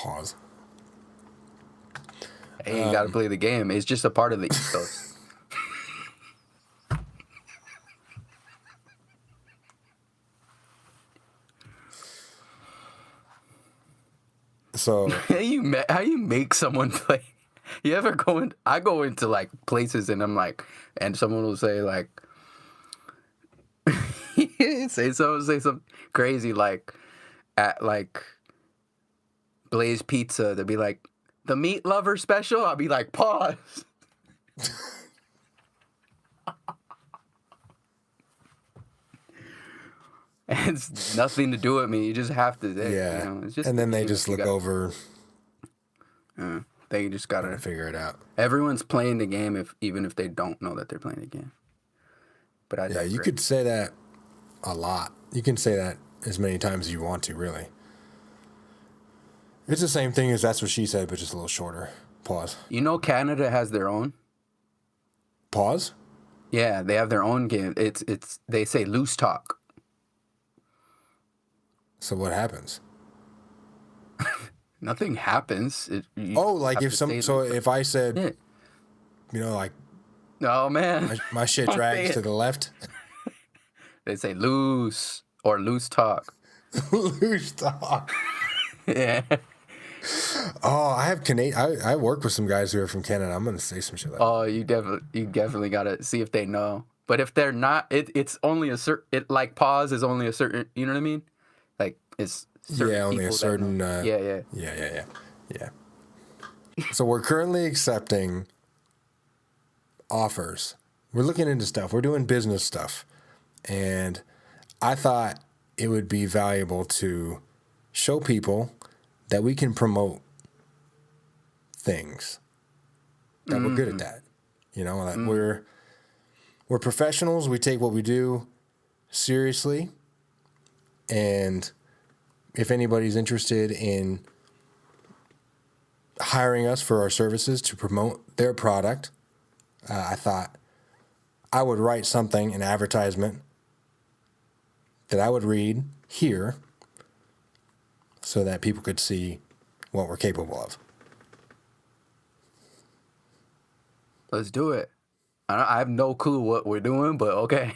Pause. Hey, you gotta play the game. It's just a part of the ethos. So how you make someone play? You ever go in? I go into like places and I'm like, and someone will say like, say something crazy like at like Blaze Pizza. They'll be like, the meat lover special. I'll be like, pause. And it's nothing to do with me. You just have to. yeah, You know, it's just and then they you just look gotta, over. They just gotta And figure it out. Everyone's playing the game, even if they don't know that they're playing the game. But I digress. You could say that a lot. You can say that as many times as you want to, really. It's the same thing as That's What She Said, but just a little shorter. Pause. You know, Canada has their own. Pause? Yeah, they have their own game. They say loose talk. So what happens? Nothing happens. Like if I said, yeah. you know, like, oh man, my shit drags to the left. They say loose or loose talk. Loose talk. Yeah. Oh, I have I work with some guys who are from Canada. I'm gonna say some shit like that. Oh, you definitely gotta see if they know. But if they're not, it's only a certain. Like pause is only a certain. You know what I mean? Like it's only a certain. Yeah. So we're currently accepting offers. We're looking into stuff. We're doing business stuff, and I thought it would be valuable to show people that we can promote things, that we're good at that. You know, that we're professionals. We take what we do seriously. And if anybody's interested in hiring us for our services to promote their product, I thought I would write something, an advertisement that I would read here so that people could see what we're capable of. Let's do it. I have no clue what we're doing, but okay.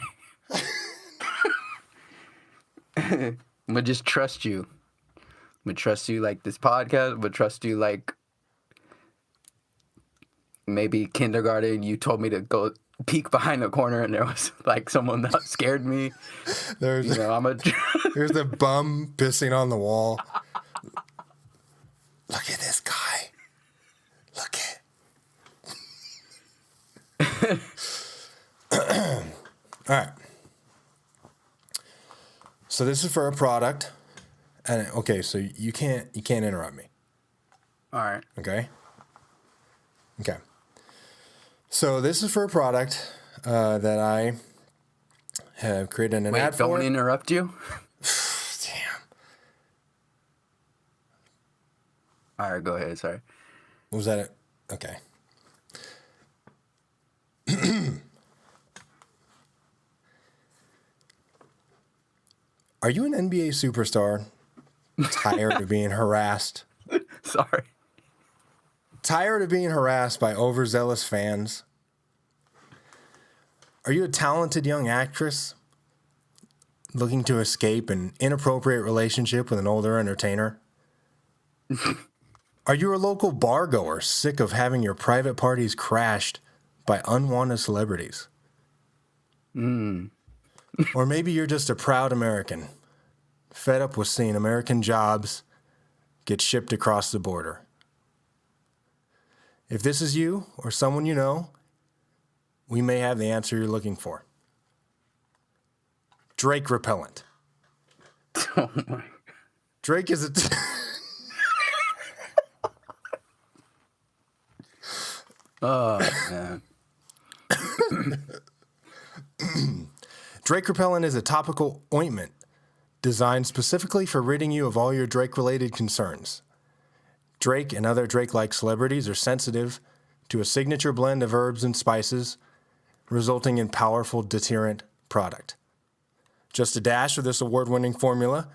I'm gonna just trust you. I'm gonna trust you like this podcast. I'm gonna trust you like maybe kindergarten. You told me to go peek behind the corner and there was like someone that scared me. There's there's the bum pissing on the wall. Look at this guy. Look at. All right. So this is for a product, and okay, so you can't interrupt me. All right. Okay. So this is for a product that I have created an ad for. Don't interrupt you. Damn. All right, go ahead. Sorry. Was that it? Okay. Are you an NBA superstar? Tired of being harassed? Sorry. Tired of being harassed by overzealous fans? Are you a talented young actress looking to escape an inappropriate relationship with an older entertainer? Are you a local bar goer sick of having your private parties crashed by unwanted celebrities? Or maybe you're just a proud American, fed up with seeing American jobs get shipped across the border. If this is you or someone you know, we may have the answer you're looking for. Drake repellent. Oh my. Drake is a... Oh, man. Drake repellent is a topical ointment designed specifically for ridding you of all your Drake-related concerns. Drake and other Drake-like celebrities are sensitive to a signature blend of herbs and spices, resulting in powerful deterrent product. Just a dash of this award-winning formula,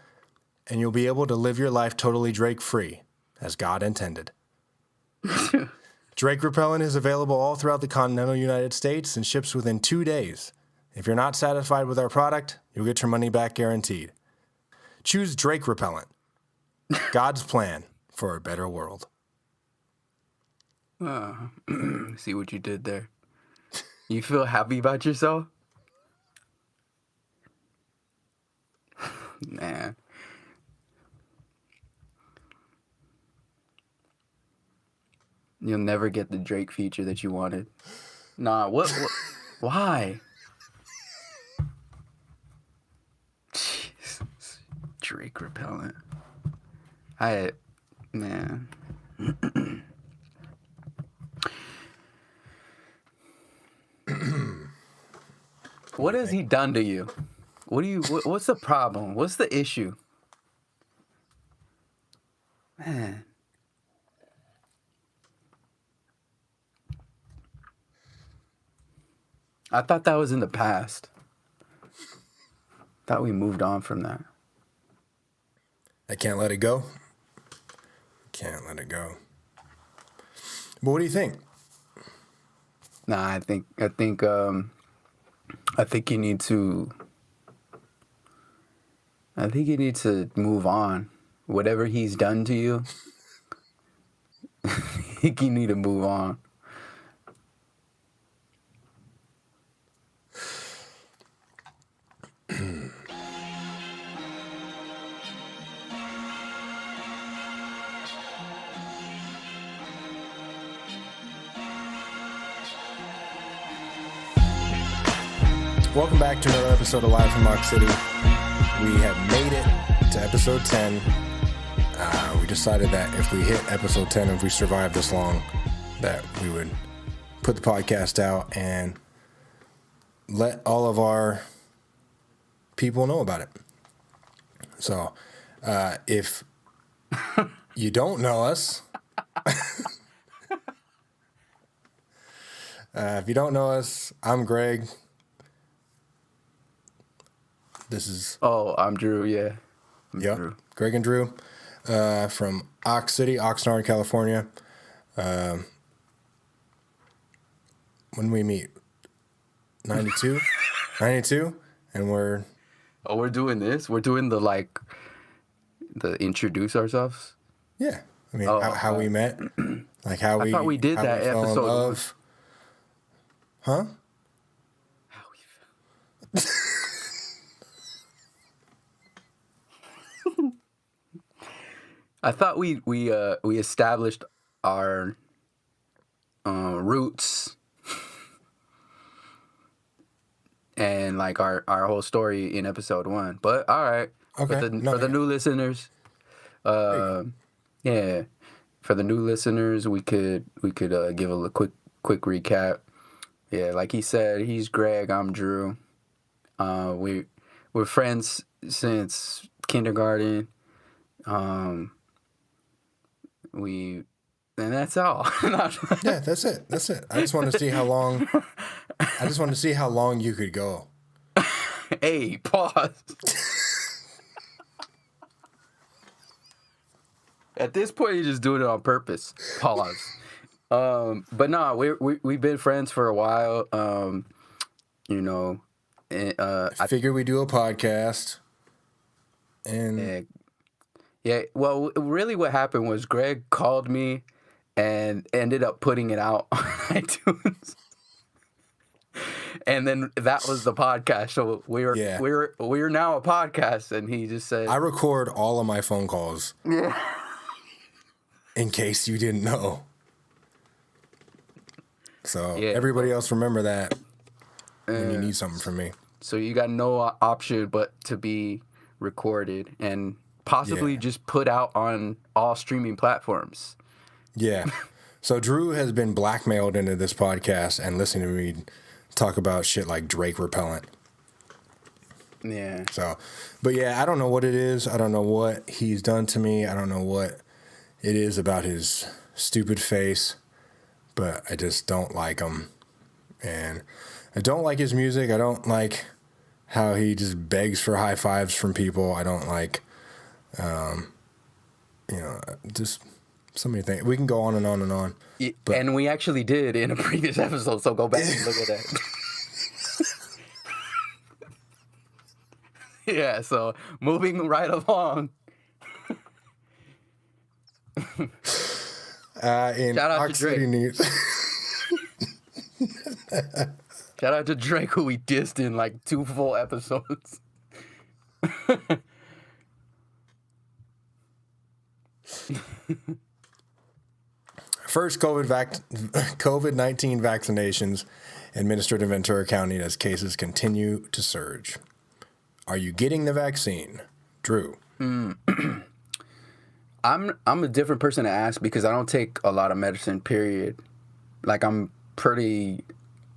and you'll be able to live your life totally Drake-free, as God intended. Drake repellent is available all throughout the continental United States and ships within 2 days. If you're not satisfied with our product, you'll get your money back guaranteed. Choose Drake repellent. God's plan for a better world. See what you did there. You feel happy about yourself? Man. You'll never get the Drake feature that you wanted. Nah, what why? Jesus. Drake repellent. Man. What has he done to you? What's the problem? What's the issue? Man. I thought that was in the past. Thought we moved on from that. I can't let it go. Can't let it go. But what do you think? Nah, I think you need to. I think you need to move on. Whatever he's done to you, I think you need to move on. Welcome back to another episode of Live from Rock City. We have made it to episode 10. We decided that if we hit episode 10, if we survive this long, that we would put the podcast out and let all of our people know about it. So, if you don't know us, I'm Greg. This is... Oh, I'm Drew, yeah. Yep, Drew. Greg and Drew from Ox City, Oxnard, California. When we meet? 92? 92? And we're... Oh, we're doing this? We're doing the introduce ourselves? Yeah. I mean, how we met. Like how we... I thought we did that episode. Huh? How we fell. I thought we established our roots and like our whole story in episode 1. But all right, okay. For the new listeners, yeah, for the new listeners, we could give a quick recap. Yeah, like he said, he's Greg. I'm Drew. We're friends since kindergarten. And that's all. Yeah, that's it. I just want to see how long you could go. Hey, pause. At this point, you're just doing it on purpose. Pause. But no, we've been friends for a while. I figure we do a podcast. And yeah, well, really what happened was Greg called me and ended up putting it out on iTunes. And then that was the podcast. So we're now a podcast, and he just said, I record all of my phone calls. Yeah. In case you didn't know. So everybody else remember that when you need something from me. So you got no option but to be recorded and possibly just put out on all streaming platforms. Yeah. So Drew has been blackmailed into this podcast and listening to me talk about shit like Drake repellent. Yeah. So, but yeah, I don't know what it is. I don't know what he's done to me. I don't know what it is about his stupid face, but I just don't like him. And I don't like his music. I don't like how he just begs for high fives from people. I don't like, So many things. We can go on and on and on. But And we actually did in a previous episode, so go back and look at that. Yeah, so moving right along. in Shout out Rock to City Drake. news. Shout out to Drake, who we dissed in like 2 full episodes. First COVID-19 vaccinations administered in Ventura County as cases continue to surge. Are you getting the vaccine? Drew. I'm a different person to ask because I don't take a lot of medicine, period. Like, I'm pretty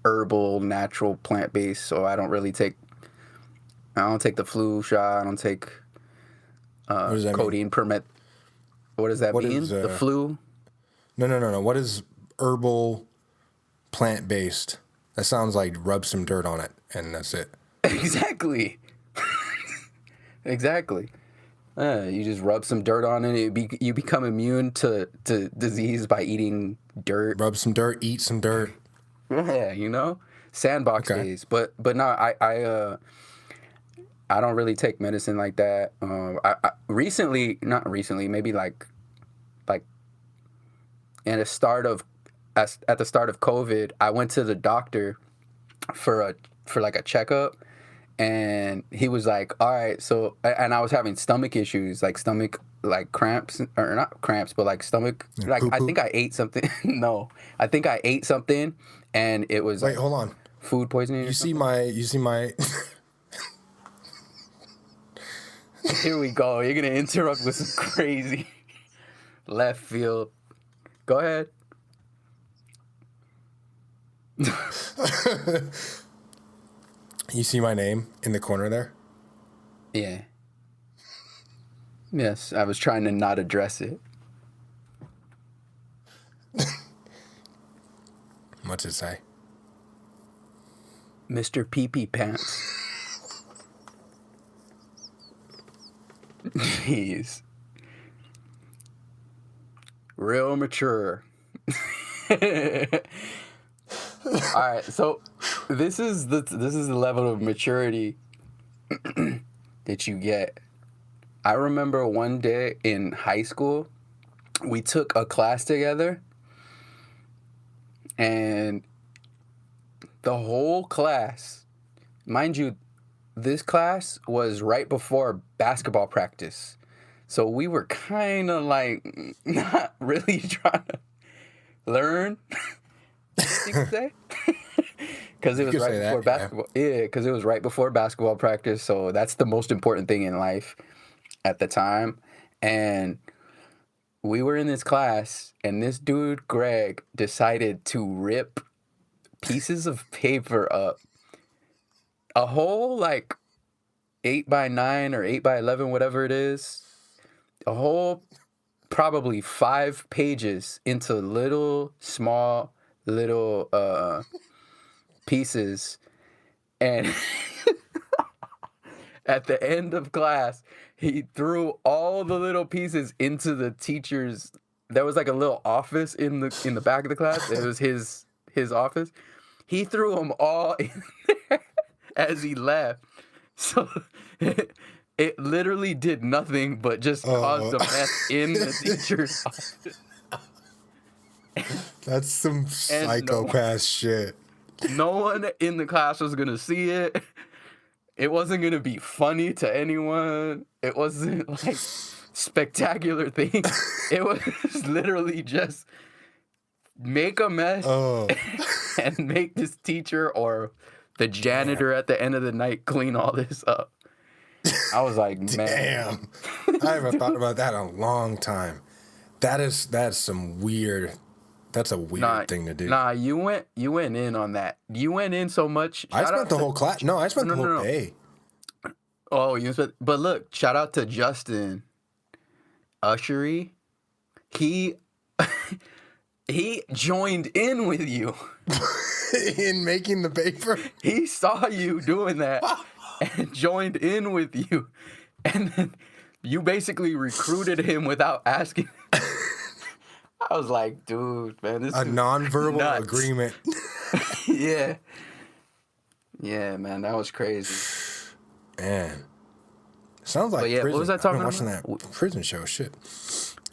herbal, natural, plant-based, so I don't take the flu shot. I don't take What does that mean? codeine permit. What does that What mean? is, The flu? No. What is herbal, plant-based? That sounds like rub some dirt on it, and that's it. Exactly. Exactly. You just rub some dirt on it. You become immune to disease by eating dirt. Rub some dirt, eat some dirt. Yeah, you know, sandbox Okay. days. But no, I don't really take medicine like that. Not recently, maybe like at the start of COVID, I went to the doctor for like a checkup, and he was like, "All right, so," and I was having stomach issues, like cramps, or not cramps, but like stomach, like I poo-poo? think I ate something. No, I think I ate something, and it was Wait, like hold on. food poisoning. You see my Here we go. You're gonna interrupt with some crazy left field. Go ahead. you see my name in the corner there? Yeah. Yes, I was trying to not address it. What's it say? Mr. Pee-Pee Pants. Jeez. Real mature. All right, so this is the level of maturity that you get. I remember one day in high school, we took a class together, and the whole class, mind you, this class was right before basketball practice. So we were kind of like not really trying to learn, you could say. Because it was could right say that, before basketball. Yeah, because it was right before basketball practice. So that's the most important thing in life at the time. And we were in this class, and this dude, Greg, decided to rip pieces of paper up. A whole, like, 8x9 or 8x11, whatever it is. A whole, probably 5 pages into little, small, little pieces. And at the end of class, he threw all the little pieces into the teacher's. There was like a little office in the back of the class. It was his office. He threw them all in there as he left. So it literally did nothing but just caused a mess in the teacher's office. That's some psychopath shit. No one in the class was gonna see it. It wasn't gonna be funny to anyone. It wasn't like spectacular thing. It was literally just make a mess and make this teacher or the janitor at the end of the night clean all this up. I was like, man. Damn. I haven't thought about that in a long time. That's some weird. That's a weird thing to do. Nah, you went in on that. You went in so much. I spent the whole class. No, I spent the whole day. Oh, you spent. But look, shout out to Justin Ushery. He joined in with you In making the paper. He saw you doing that and joined in with you, and then you basically recruited him without asking. I was like, dude, man, this A is nonverbal nuts. agreement. Yeah. Yeah, man, that was crazy. Man. Sounds like But yeah, prison. what was I I've been talking watching about? that prison show. Shit.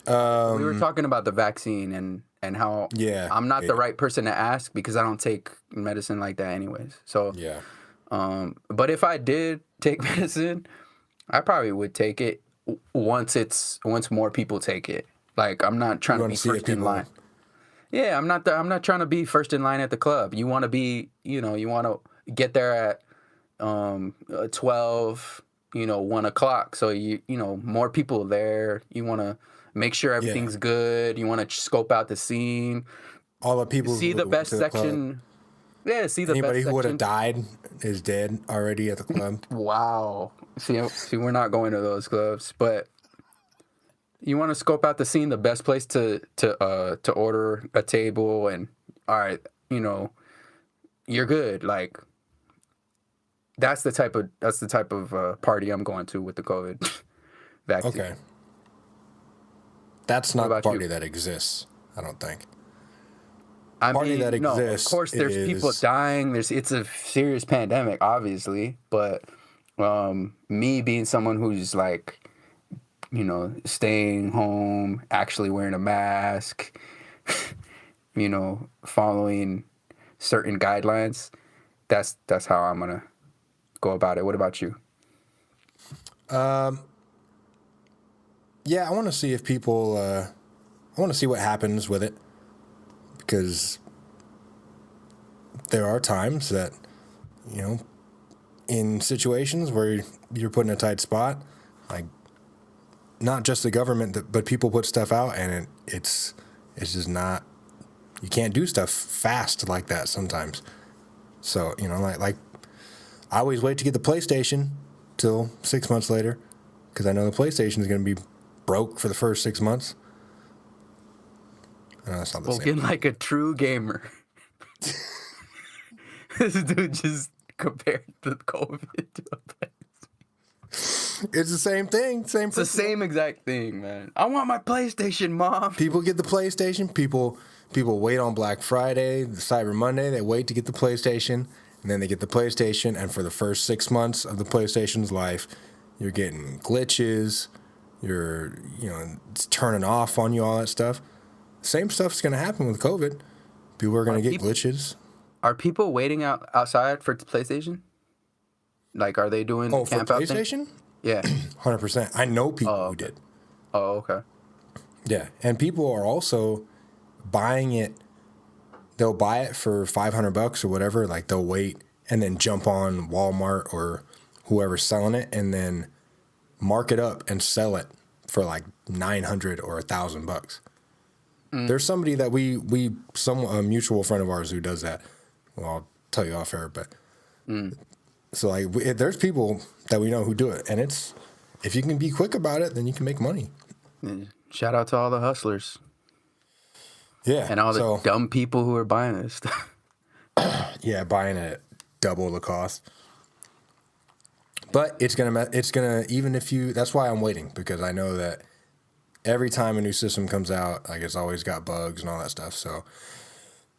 We were talking about the vaccine and how Yeah. I'm not the right person to ask because I don't take medicine like that anyways. So, Yeah. but if I did take medicine, I probably would take it once more people take it. Like I'm not trying You to wanna be see if first in people- line. Yeah, I'm not trying to be first in line at the club. You want to be, you want to get there at 12, 1 o'clock. So more people there. You want to make sure everything's good. You want to scope out the scene. All the people See who the went best to the club, section. Yeah, see the anybody best who would have section. died is dead already at the club. Wow. See, we're not going to those clubs, but you want to scope out the scene, the best place to order a table, and all right, you're good. Like that's the type of party I'm going to with the COVID vaccine. Okay. That's not the about party you? that exists, I don't think. I Party mean, that no, of exists course, there's people is- dying. It's a serious pandemic, obviously, but me being someone who's like, staying home, actually wearing a mask, following certain guidelines, that's how I'm gonna go about it. What about you? Yeah, I want to see if people. I want to see what happens with it, because there are times that, in situations where you're put in a tight spot, like not just the government, but people put stuff out, and it's just not. You can't do stuff fast like that sometimes. So like I always wait to get the PlayStation till 6 months later, because I know the PlayStation is going to be broke for the first 6 months. I know that's not the same. Spoken like a true gamer. This dude just compared the COVID to a PlayStation. It's the same thing. Same. It's the same exact thing, man. I want my PlayStation, Mom. People get the PlayStation. People wait on Black Friday, the Cyber Monday. They wait to get the PlayStation, and then they get the PlayStation. And for the first 6 months of the PlayStation's life, you're getting glitches. You're it's turning off on you, all that stuff. Same stuff's gonna happen with COVID. People are gonna get glitches. Are people waiting outside for PlayStation? Like, are they doing Oh, for camp out thing? PlayStation? Yeah. 100%. I know people who did. Oh, okay. Yeah, and people are also buying it. They'll buy it for $500 or whatever. Like they'll wait and then jump on Walmart or whoever's selling it, and then mark it up and sell it for like $900 or $1,000. There's somebody that a mutual friend of ours who does that. Well, I'll tell you off air, but so like there's people that we know who do it, and it's if you can be quick about it, then you can make money. Shout out to all the hustlers. Yeah, And all the dumb people who are buying this stuff. Yeah, buying it at double the cost. But it's gonna even if you. That's why I'm waiting, because I know that every time a new system comes out, like it's always got bugs and all that stuff. So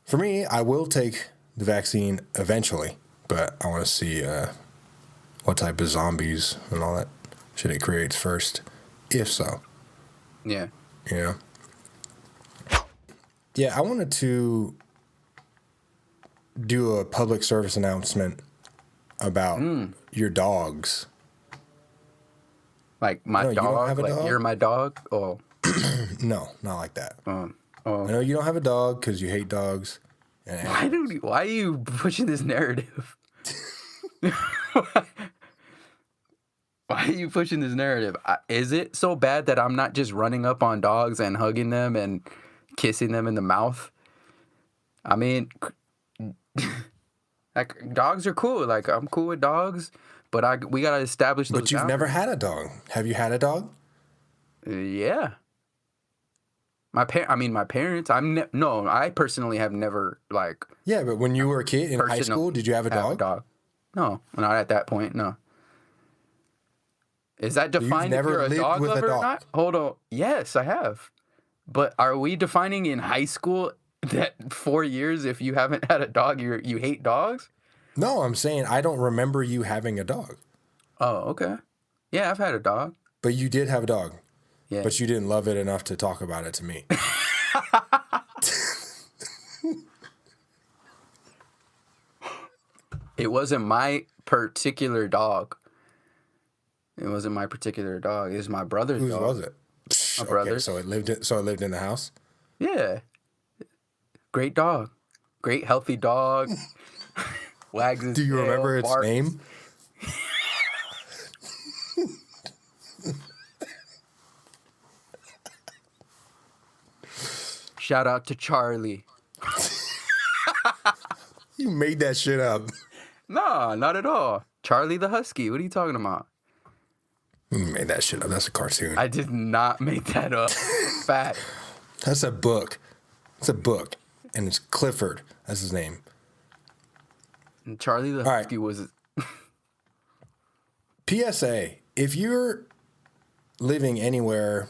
for me, I will take the vaccine eventually, but I want to see what type of zombies and all that shit it creates first, if so. Yeah. Yeah, I wanted to do a public service announcement about your dogs. Like my No, you don't dog? have a Like dog? you're my dog? Oh. No, not like that. Oh. I know you don't have a dog because you hate dogs. And Why are you pushing this narrative? Why are you pushing this narrative? Is it so bad that I'm not just running up on dogs and hugging them and kissing them in the mouth? I mean, like dogs are cool. Like I'm cool with dogs, but we gotta establish those. But you've never had a dog. Have you had a dog? Yeah. My parents. I personally have never like. Yeah, but when you were a kid in high school, did you have a dog? No, not at that point. No. Is that defined if never you're a lived dog with a lover or dog? not? Hold on. Yes, I have. But are we defining in high school that 4 years if you haven't had a dog, you hate dogs? No, I'm saying I don't remember you having a dog. Oh, okay. Yeah, I've had a dog. But you did have a dog. Yeah. But you didn't love it enough to talk about it to me. It wasn't my particular dog. It wasn't my particular dog. It was my brother's Whose dog. was it? My Okay, brother's. so it lived in the house. Yeah. Great dog. Great healthy dog. Wags his Do you tail, remember its barks. name? Shout out to Charlie. You made that shit up. Nah, not at all. Charlie the Husky. What are you talking about? You made that shit up. That's a cartoon. I did not make that up. Fact. That's a book. It's a book. And it's Clifford. That's his name. And Charlie the right. Husky was... PSA, if you're living anywhere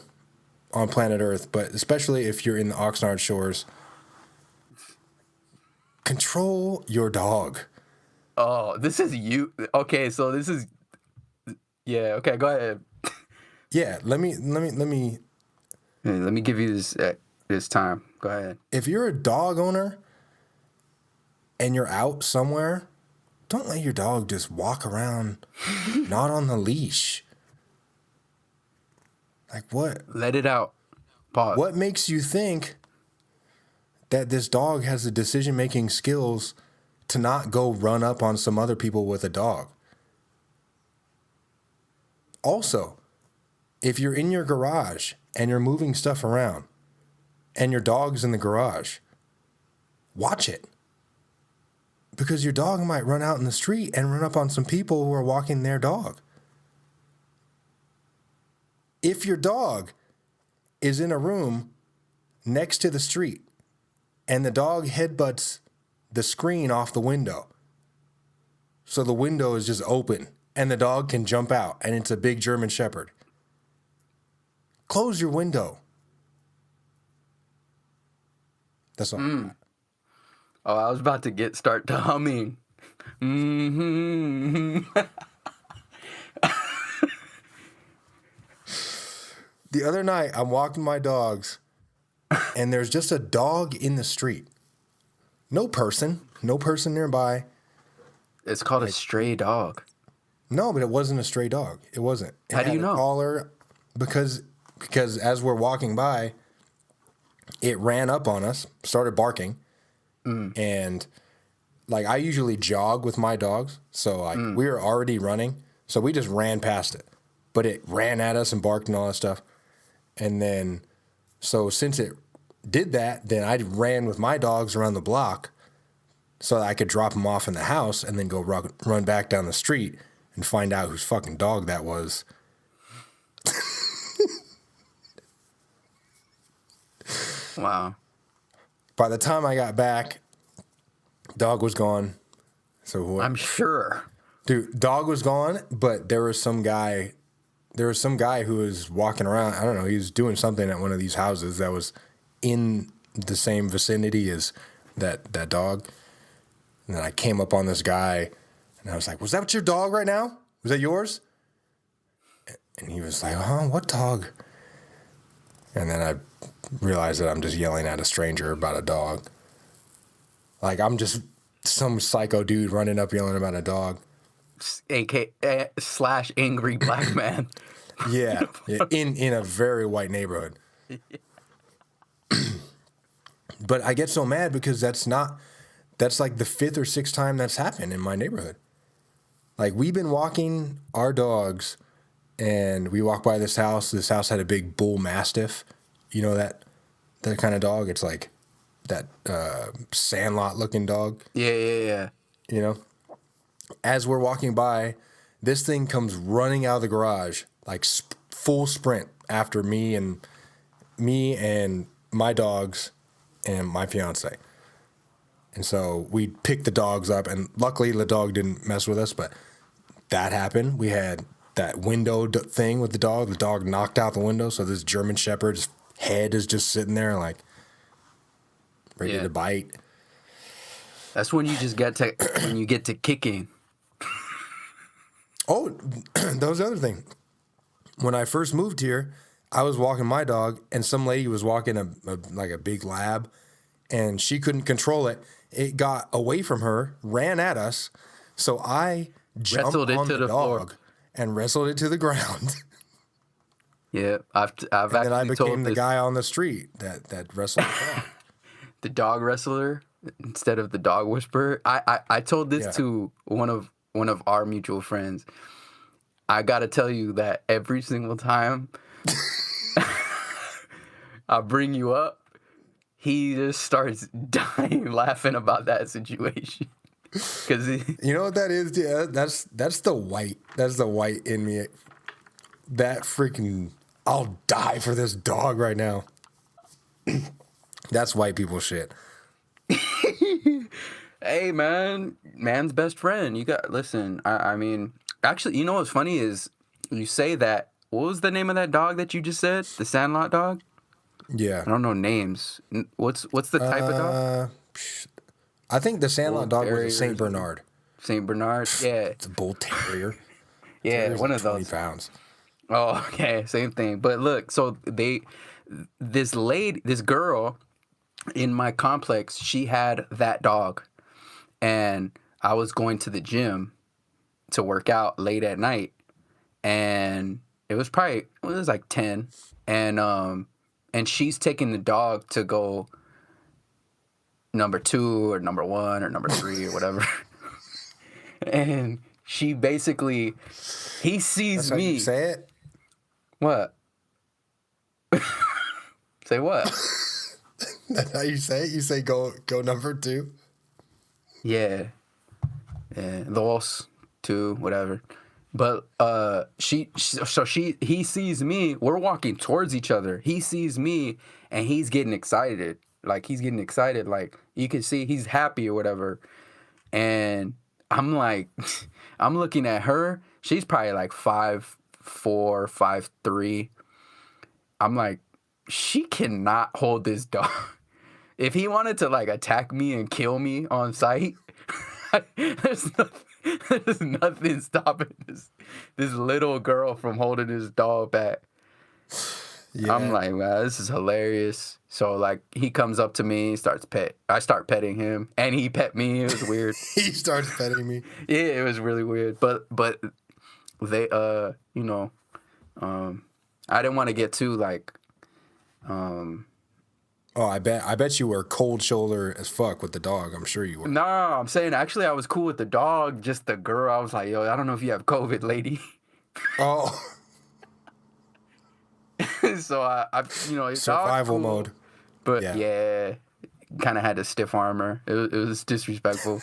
on planet Earth, but especially if you're in the Oxnard shores, control your dog. Oh, this is you. Okay, so this is... Yeah, okay, go ahead. Yeah, let me Hey, let me give you this time. Go ahead. if you're a dog owner and you're out somewhere, don't let your dog just walk around not on the leash. Like what? Let it out. Pause. What makes you think that this dog has the decision-making skills to not go run up on some other people with a dog? Also, if you're in your garage and you're moving stuff around and your dog's in the garage, watch it. Because your dog might run out in the street and run up on some people who are walking their dog. If your dog is in a room next to the street and the dog headbutts the screen off the window, so the window is just open and the dog can jump out and it's a big German Shepherd, close your window. That's all. Oh, I was about to start to humming. Mm-hmm. The other night, I'm walking my dogs, and there's just a dog in the street. No person nearby. It's called a stray dog. No, but it wasn't a stray dog. It wasn't. It How do had you a know? collar because as we're walking by, it ran up on us, started barking, and like I usually jog with my dogs, so like we were already running, so we just ran past it, but it ran at us and barked and all that stuff, and then so since it did that, then I ran with my dogs around the block, so that I could drop them off in the house and then go run back down the street and find out whose fucking dog that was. Wow. By the time I got back, dog was gone. So what? I'm sure. Dude, dog was gone, but there was some guy who was walking around. I don't know. He was doing something at one of these houses that was in the same vicinity as that dog. And then I came up on this guy, and I was like, "Was that your dog right now? Was that yours?" And he was like, "What dog?" And then I realized that I'm just yelling at a stranger about a dog. Like I'm just some psycho dude running up yelling about a dog. / angry black man. Yeah, in a very white neighborhood. But I get so mad because that's like the 5th or 6th time that's happened in my neighborhood. Like we've been walking our dogs and we walked by this house. This house had a big bull mastiff. You know that kind of dog? It's like that Sandlot looking dog. Yeah. You know? As we're walking by, this thing comes running out of the garage, like full sprint after me and my dogs and my fiance. And so we picked the dogs up, and luckily the dog didn't mess with us, but that happened. We had that window thing with the dog. The dog knocked out the window, so this German Shepherd just head is just sitting there like ready Yeah. to bite. That's when you just get to kicking. Oh, that was the other thing. When I first moved here, I was walking my dog, and some lady was walking a big lab, and she couldn't control it. It got away from her, ran at us, so I jumped Wrestled it on to the the floor. dog and wrestled it to the ground. Yeah, I've And then I actually became told the this, guy on the street that wrestled the dog. the dog wrestler instead of the dog whisperer. I told this Yeah. to one of our mutual friends. I gotta tell you that every single time I bring you up, he just starts dying laughing about that situation. Cause You know what that is? Yeah, that's the white in me. That freaking, I'll die for this dog right now. That's white people shit. hey man, man's best friend. You got listen. I mean, actually, you know what's funny is you say that. What was the name of that dog that you just said? The Sandlot dog. Yeah. I don't know names. What's the type of dog? I think the Sandlot Bull dog was a Terrier or Saint something? Bernard. Saint Bernard. Yeah, It's a bull terrier. yeah, Terrier's one like of 20 those. pounds. Oh, okay, same thing. But look, so this girl in my complex, she had that dog, and I was going to the gym to work out late at night, and it was like 10, and she's taking the dog to go number 2 or number 1 or number 3 or whatever, and she basically he sees That's how me. you say it? What? Say what? That's how you say it? You say go number 2? Yeah. Dos, 2, whatever. But he sees me. We're walking towards each other. He sees me, and he's getting excited. Like you can see he's happy or whatever. And I'm like, I'm looking at her. She's probably like 5'4", 5'3". I'm like, she cannot hold this dog. If he wanted to like attack me and kill me on sight, there's nothing stopping this little girl from holding this dog back. Yeah. I'm like, wow, this is hilarious. So like he comes up to me, I start petting him, and he pet me. It was weird. He starts petting me. Yeah, it was really weird. But they I didn't want to get too like Oh, I bet you were cold shoulder as fuck with the dog. I'm sure you were. no, I'm saying actually I was cool with the dog, just the girl. I was like, yo, I don't know if you have COVID, lady. Oh, So I it's survival cool, mode. But Yeah. yeah, kind of had to stiff arm her. It was disrespectful.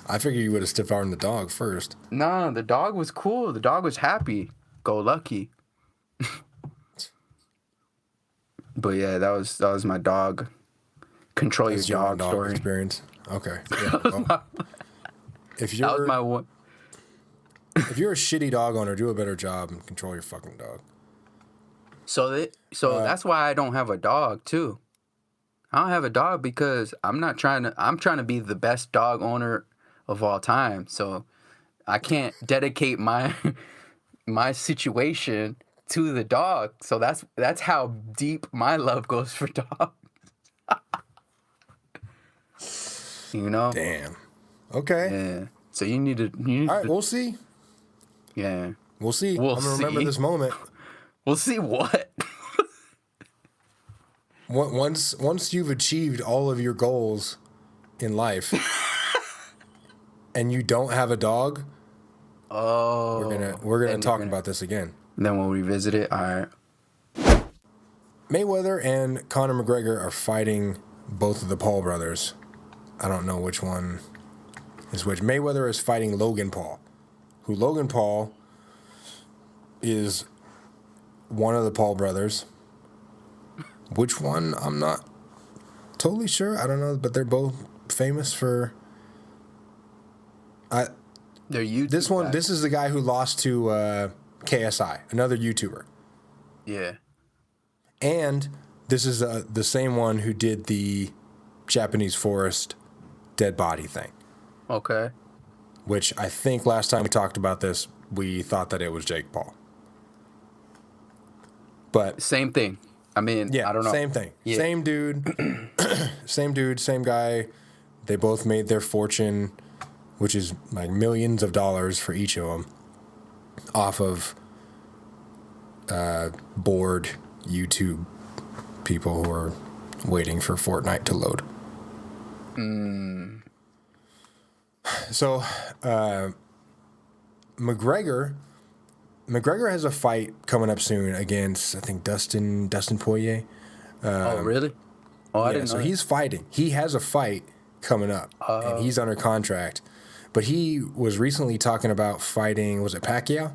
I figured you would have stiff armed the dog first. No, the dog was cool. The dog was happy. Go lucky. But yeah, that was my dog. Control That's your your dog dog story. experience. Okay. Yeah, well, if That was you're my one. if you're a shitty dog owner, do a better job and control your fucking dog. So that's why I don't have a dog too. I don't have a dog because I'm trying to be the best dog owner of all time. So I can't dedicate my situation to the dog. So that's how deep my love goes for dogs. You know? Damn. Okay. Yeah. So you need to All right, we'll see. yeah. We'll see. We'll I'm gonna remember see. this moment. We'll see what. Once you've achieved all of your goals in life, and you don't have a dog, Oh. we're gonna then talk we're gonna- about this again. Then we'll revisit it. All right. Mayweather and Conor McGregor are fighting both of the Paul brothers. I don't know which one is which. Mayweather is fighting Logan Paul, who Logan Paul is one of the Paul brothers. Which one? I'm not totally sure. I don't know, but they're both famous for. They're YouTube This one. guys. This is the guy who lost to KSI, another YouTuber. Yeah. And this is the same one who did the Japanese forest dead body thing, Okay. which I think last time we talked about this, we thought that it was Jake Paul. But Same thing. I mean, yeah, I don't know. same thing. Yeah. Same dude, same guy. They both made their fortune, which is like millions of dollars for each of them, off of bored YouTube people who are waiting for Fortnite to load. So, McGregor has a fight coming up soon against, I think, Dustin Poirier. Oh, really? Oh, I Yeah, didn't know. so that. he's fighting. He has a fight coming up, and he's under contract. But he was recently talking about fighting, was it Pacquiao?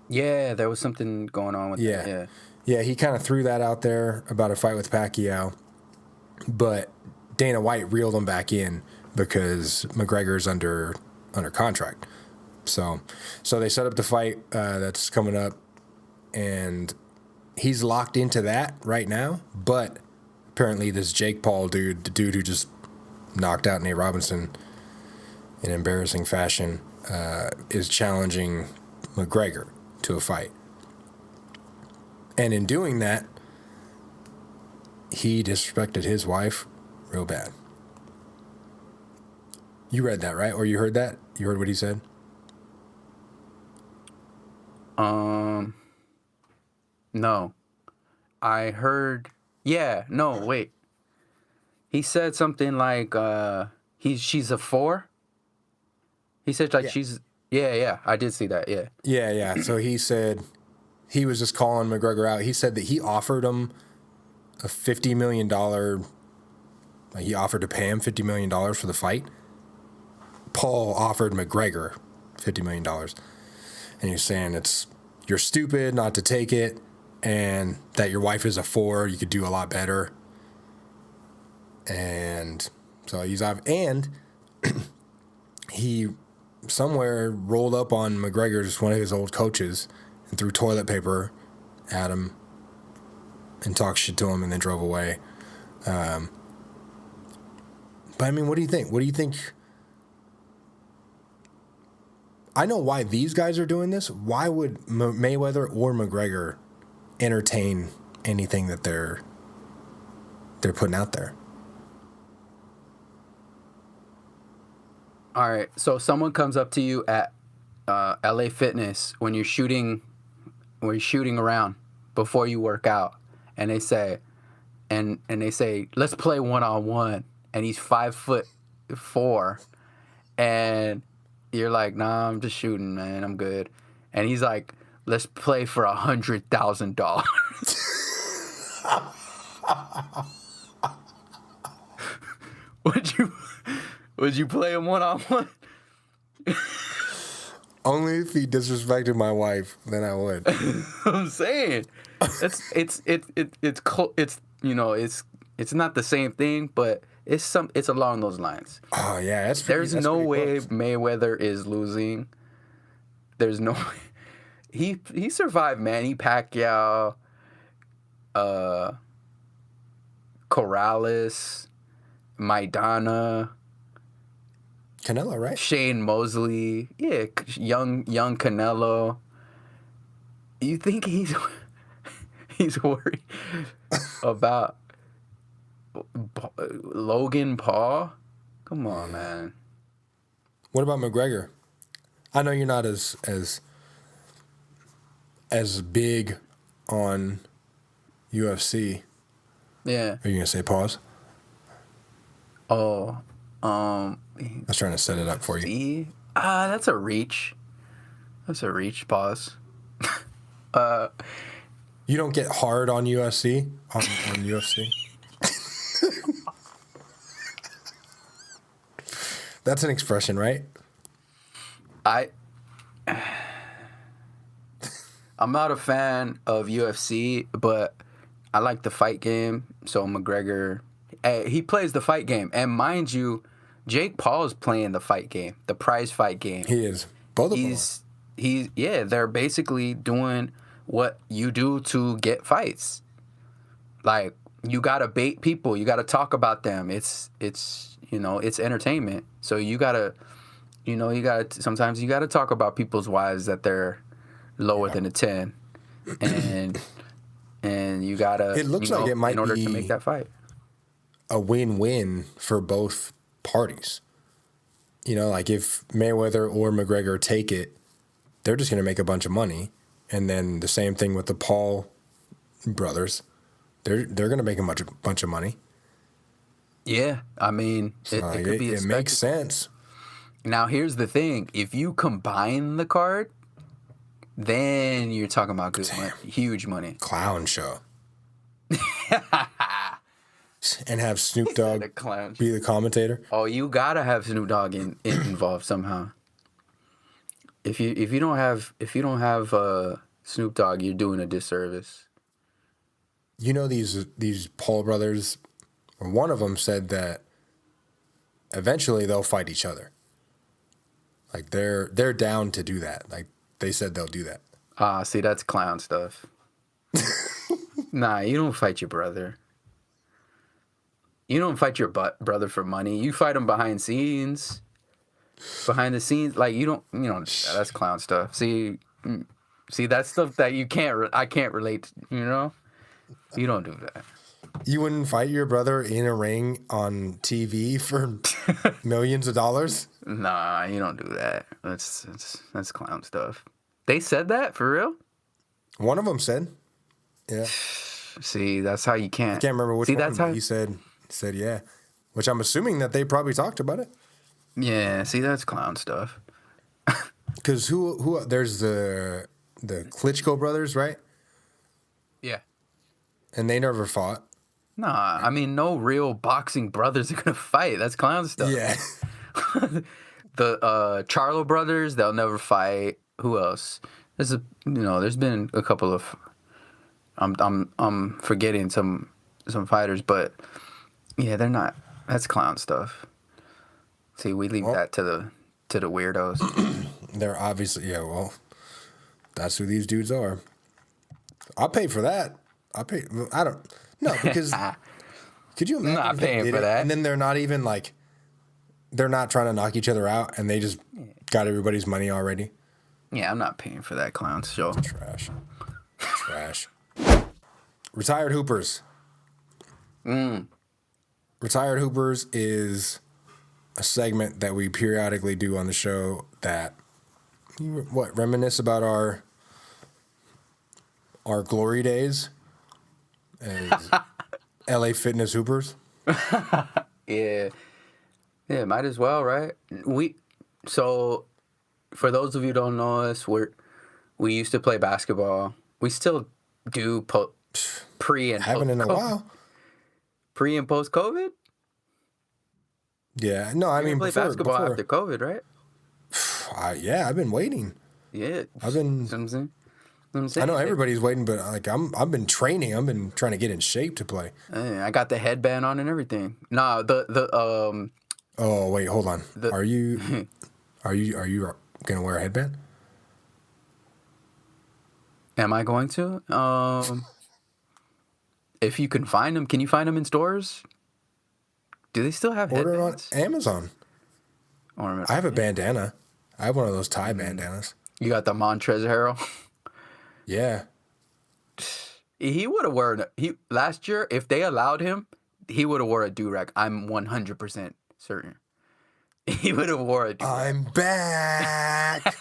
Yeah, there was something going on with that. Yeah. Yeah, he kind of threw that out there about a fight with Pacquiao. But Dana White reeled him back in because McGregor's under contract. So they set up the fight that's coming up, and he's locked into that right now. But apparently this Jake Paul dude, the dude who just knocked out Nate Robinson in embarrassing fashion, is challenging McGregor to a fight. And in doing that, he disrespected his wife real bad. You read that, right? Or you heard that? You heard what he said? No. I heard. Yeah. No. Wait. He said something like, she's a 4. He said like Yeah. she's. Yeah. I did see that. Yeah. Yeah. So he said he was just calling McGregor out. He said that he offered him a $50 million. Like he offered to pay him $50 million for the fight. Paul offered McGregor $50 million. And he was saying you're stupid not to take it, and that your wife is a 4. You could do a lot better. And so and he somewhere rolled up on McGregor's, one of his old coaches, and threw toilet paper at him and talked shit to him and then drove away. But I mean, what do you think? What do you think? I know why these guys are doing this. Why would Mayweather or McGregor entertain anything that they're putting out there? All right. So someone comes up to you at LA Fitness when you're shooting around before you work out, and they say, let's play 1-on-1, and he's 5'4", and you're like, nah, I'm just shooting, man, I'm good, and he's like, let's play for $100,000. Would you play him 1-on-1? Only if he disrespected my wife, then I would. I'm saying it's not the same thing, but it's along those lines. Oh yeah, There's no pretty way close. Mayweather is losing. There's no way. He survived Manny Pacquiao, Corrales, Maidana, Canelo, right? Shane Mosley, yeah, young Canelo. You think he's worried about Logan Paul? Come on, man. What about McGregor? I know you're not as big on UFC. Yeah. Are you gonna say pause? Oh, I was trying to set it up for you. that's a reach. That's a reach. Pause. You don't get hard on UFC on UFC. That's an expression, right? I'm not a fan of UFC, but I like the fight game. So McGregor, he plays the fight game, and mind you, Jake Paul is playing the fight game, the prize fight game. He is. Both of them. They're basically doing what you do to get fights. Like, you gotta bait people. You gotta talk about them. It's it's entertainment. So you gotta sometimes you gotta talk about people's wives that they're lower than a 10, and you gotta. It looks like it might in order be to make that fight a win-win for both parties. You know, like if Mayweather or McGregor take it, they're just going to make a bunch of money. And then the same thing with the Paul brothers. They're going to make a bunch of money. Yeah, I mean, So it could be a it makes spectacle. sense. Now, here's the thing: if you combine the card, then you're talking about good money, huge money. Clown show. And have Snoop Dogg The clown. be the commentator. Oh, you gotta have Snoop Dogg involved somehow. If you don't have Snoop Dogg, you're doing a disservice. You know, these Paul brothers, or one of them said that eventually they'll fight each other. Like they're down to do that. Like they said they'll do that. See, that's clown stuff. Nah, you don't fight your brother. You don't fight your brother for money. You fight him behind the scenes. Like you don't that's clown stuff. See, that's stuff that I can't relate to, You don't do that. You wouldn't fight your brother in a ring on TV for millions of dollars? Nah, you don't do that. That's clown stuff. They said that for real? One of them said, yeah. See, that's how you can't. I can't remember which See, one, that's but how he said yeah. Which I'm assuming that they probably talked about it. Yeah, see, that's clown stuff. Because who there's the Klitschko brothers, right? Yeah. And they never fought. Nah, I mean, no real boxing brothers are gonna fight. That's clown stuff. Yeah. The Charlo brothers, they'll never fight. Who else? There's been a couple of. I'm forgetting some fighters, but yeah, they're not. That's clown stuff. See, we leave that to the weirdos. They're obviously, yeah, well, that's who these dudes are. I'll pay for that. I don't, no, because could you imagine? Not if they paying did for it, that. And then they're not even like, they're not trying to knock each other out and they just got everybody's money already. Yeah, I'm not paying for that clown show. Trash. Trash. Retired Hoopers. Retired Hoopers is a segment that we periodically do on the show that reminisce about our glory days as LA Fitness Hoopers. Yeah, might as well, right? So for those of you who don't know us, we used to play basketball. We still do pre and Haven't in a post-COVID. while. Pre and post COVID. Yeah, no, I mean Play before, basketball after COVID, right? yeah, I've been waiting. Yeah, I've been. You know what I'm saying? You know what I'm saying? I know everybody's waiting, but like I've been training. I've been trying to get in shape to play. I got the headband on and everything. Nah, the Oh wait, hold on. Are you gonna wear a headband? Am I going to? If you can find them, can you find them in stores? Do they still have Order it on headbands? Amazon. Or, I have a bandana. I have one of those tie bandanas. you got the Montrezl Harrell. Yeah. He would have worn last year if they allowed him. He would have wore a do-rag. I'm 100% certain. He would have wore a do-rag. I'm back.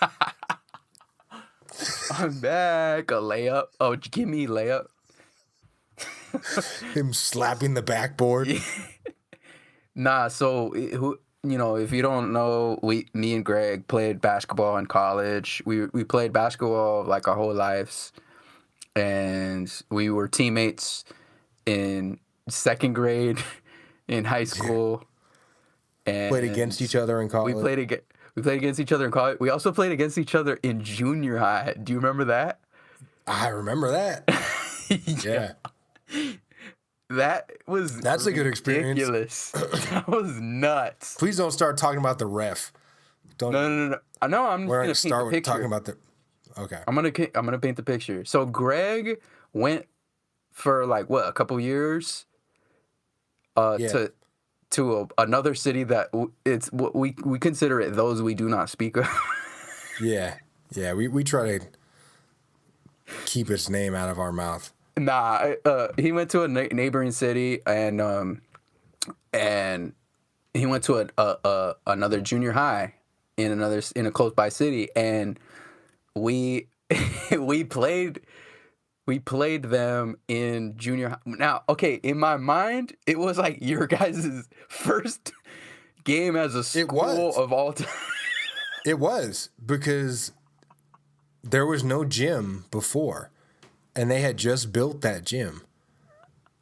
I'm back. A layup. Oh, give me a layup. Him slapping the backboard. Nah, so if you don't know, me and Greg played basketball in college. We played basketball like our whole lives, and we were teammates in second grade, in high school, and Played against each other in college. We played against each other in college. We also played against each other in junior high. Do you remember that? I remember that. Yeah. That's a good experience. Ridiculous. That was nuts. Please don't start talking about the ref. Don't. No. I know. I'm We're just gonna gonna paint start the with picture. talking about the. Okay. I'm gonna paint the picture. So Greg went for like what, a couple years, Yeah. to another city that it's what we consider it those we do not speak of. Yeah. Yeah. We try to keep its name out of our mouth. Nah, he went to a neighboring city, and he went to another junior high in a close by city, and we we played them in junior high. Now, okay, in my mind, it was like your guys' first game as a school of all time. It was, because there was no gym before, and they had just built that gym.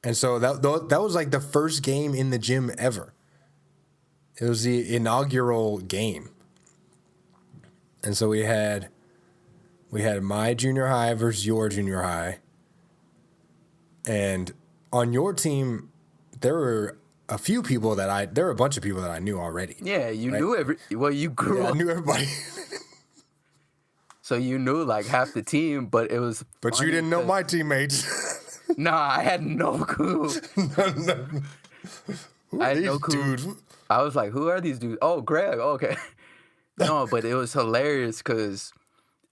And so that was like the first game in the gym ever. It was the inaugural game. And so we had my junior high versus your junior high. And on your team, there were a bunch of people that I knew already. Yeah, you knew you grew up. I knew everybody. So you knew like half the team, but it was. But you didn't know my teammates. Nah, I had no clue. I had no clue. Dudes? I was like, who are these dudes? Oh, Greg. Okay. No, but it was hilarious because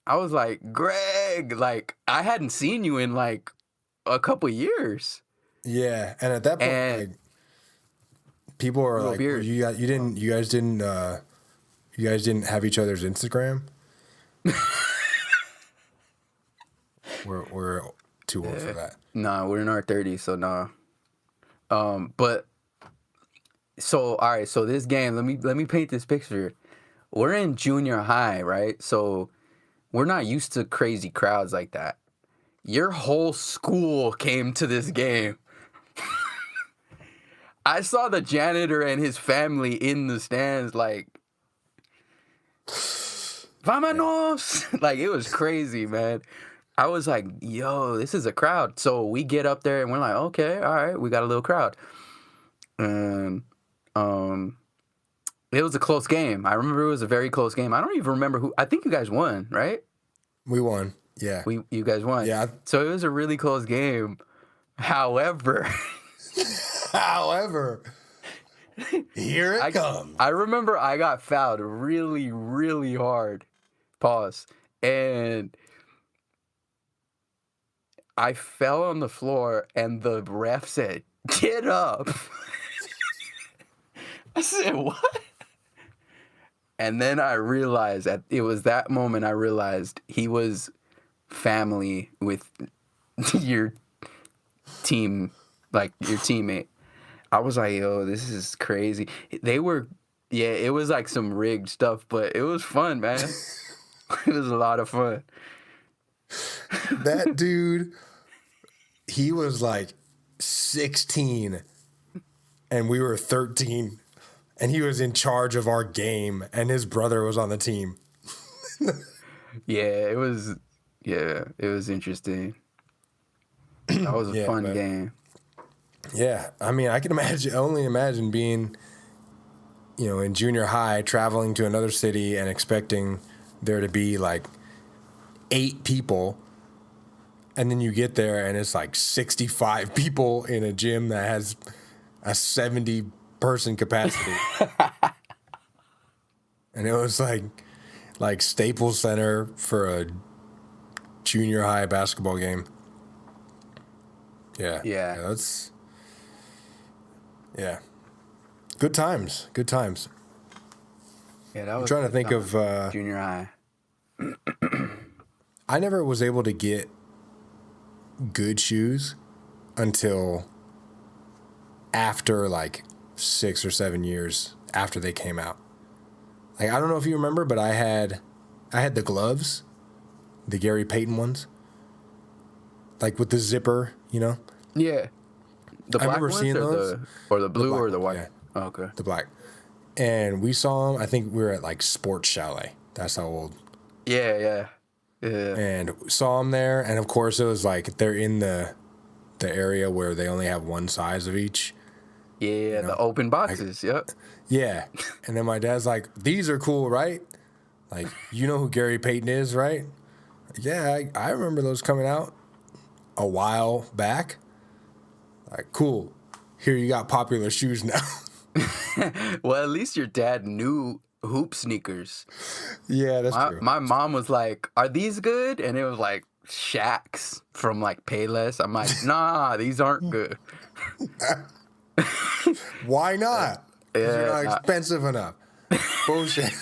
I was like, Greg, like I hadn't seen you in like a couple years. Yeah, and at that point, like, people are like, you guys didn't have each other's Instagram. We're too old for that. Nah, we're in our 30s, so nah. But so all right, so this game, let me paint this picture. We're in junior high, right? So we're not used to crazy crowds like that. Your whole school came to this game. I saw the janitor and his family in the stands, like, Vámonos! Like, it was crazy, man. I was like, yo, this is a crowd. So we get up there and we're like, okay, all right, we got a little crowd. And it was a close game. I remember it was a very close game. I don't even remember who. I think you guys won, right? We won. Yeah. You guys won. Yeah. So it was a really close game. However, here it comes. I remember I got fouled really, really hard. Pause. And I fell on the floor and the ref said, "Get up." I said, "What?" And then I realized it was that moment I realized he was family with your team, like your teammate. I was like, yo, this is crazy. It was like some rigged stuff, but it was fun, man. It was a lot of fun. That dude, he was like 16 and we were 13, and he was in charge of our game, and his brother was on the team. It was interesting. That was a fun game. Yeah, I mean, I can only imagine being, in junior high, traveling to another city and expecting there to be like 8 people, and then you get there and it's like 65 people in a gym that has a 70-person capacity. And it was like Staples Center for a junior high basketball game. Yeah. Yeah. Good times. Yeah, that was. I'm trying to think of junior high. I never was able to get good shoes until after like 6 or 7 years after they came out. Like, I don't know if you remember, but I had the gloves, the Gary Payton ones, like with the zipper, Yeah. The black I remember ones seeing those. Or the blue or the white? Yeah. Oh, okay. The black. And we saw them, I think we were at like Sports Chalet. That's how old. Yeah. And saw them there. And of course, it was like they're in the area where they only have one size of each. Yeah, the open boxes. Yep. Yeah. And then my dad's like, "These are cool, right? Like, you know who Gary Payton is, right?" Yeah, I remember those coming out a while back. Like, cool. Here you got popular shoes now. Well, at least your dad knew hoop sneakers. Yeah, that's true. My mom was like, "Are these good?" And it was like Shaqs from like Payless. I'm like, "Nah, these aren't good." Why not? 'Cause Yeah, they're not nah. expensive enough. Bullshit.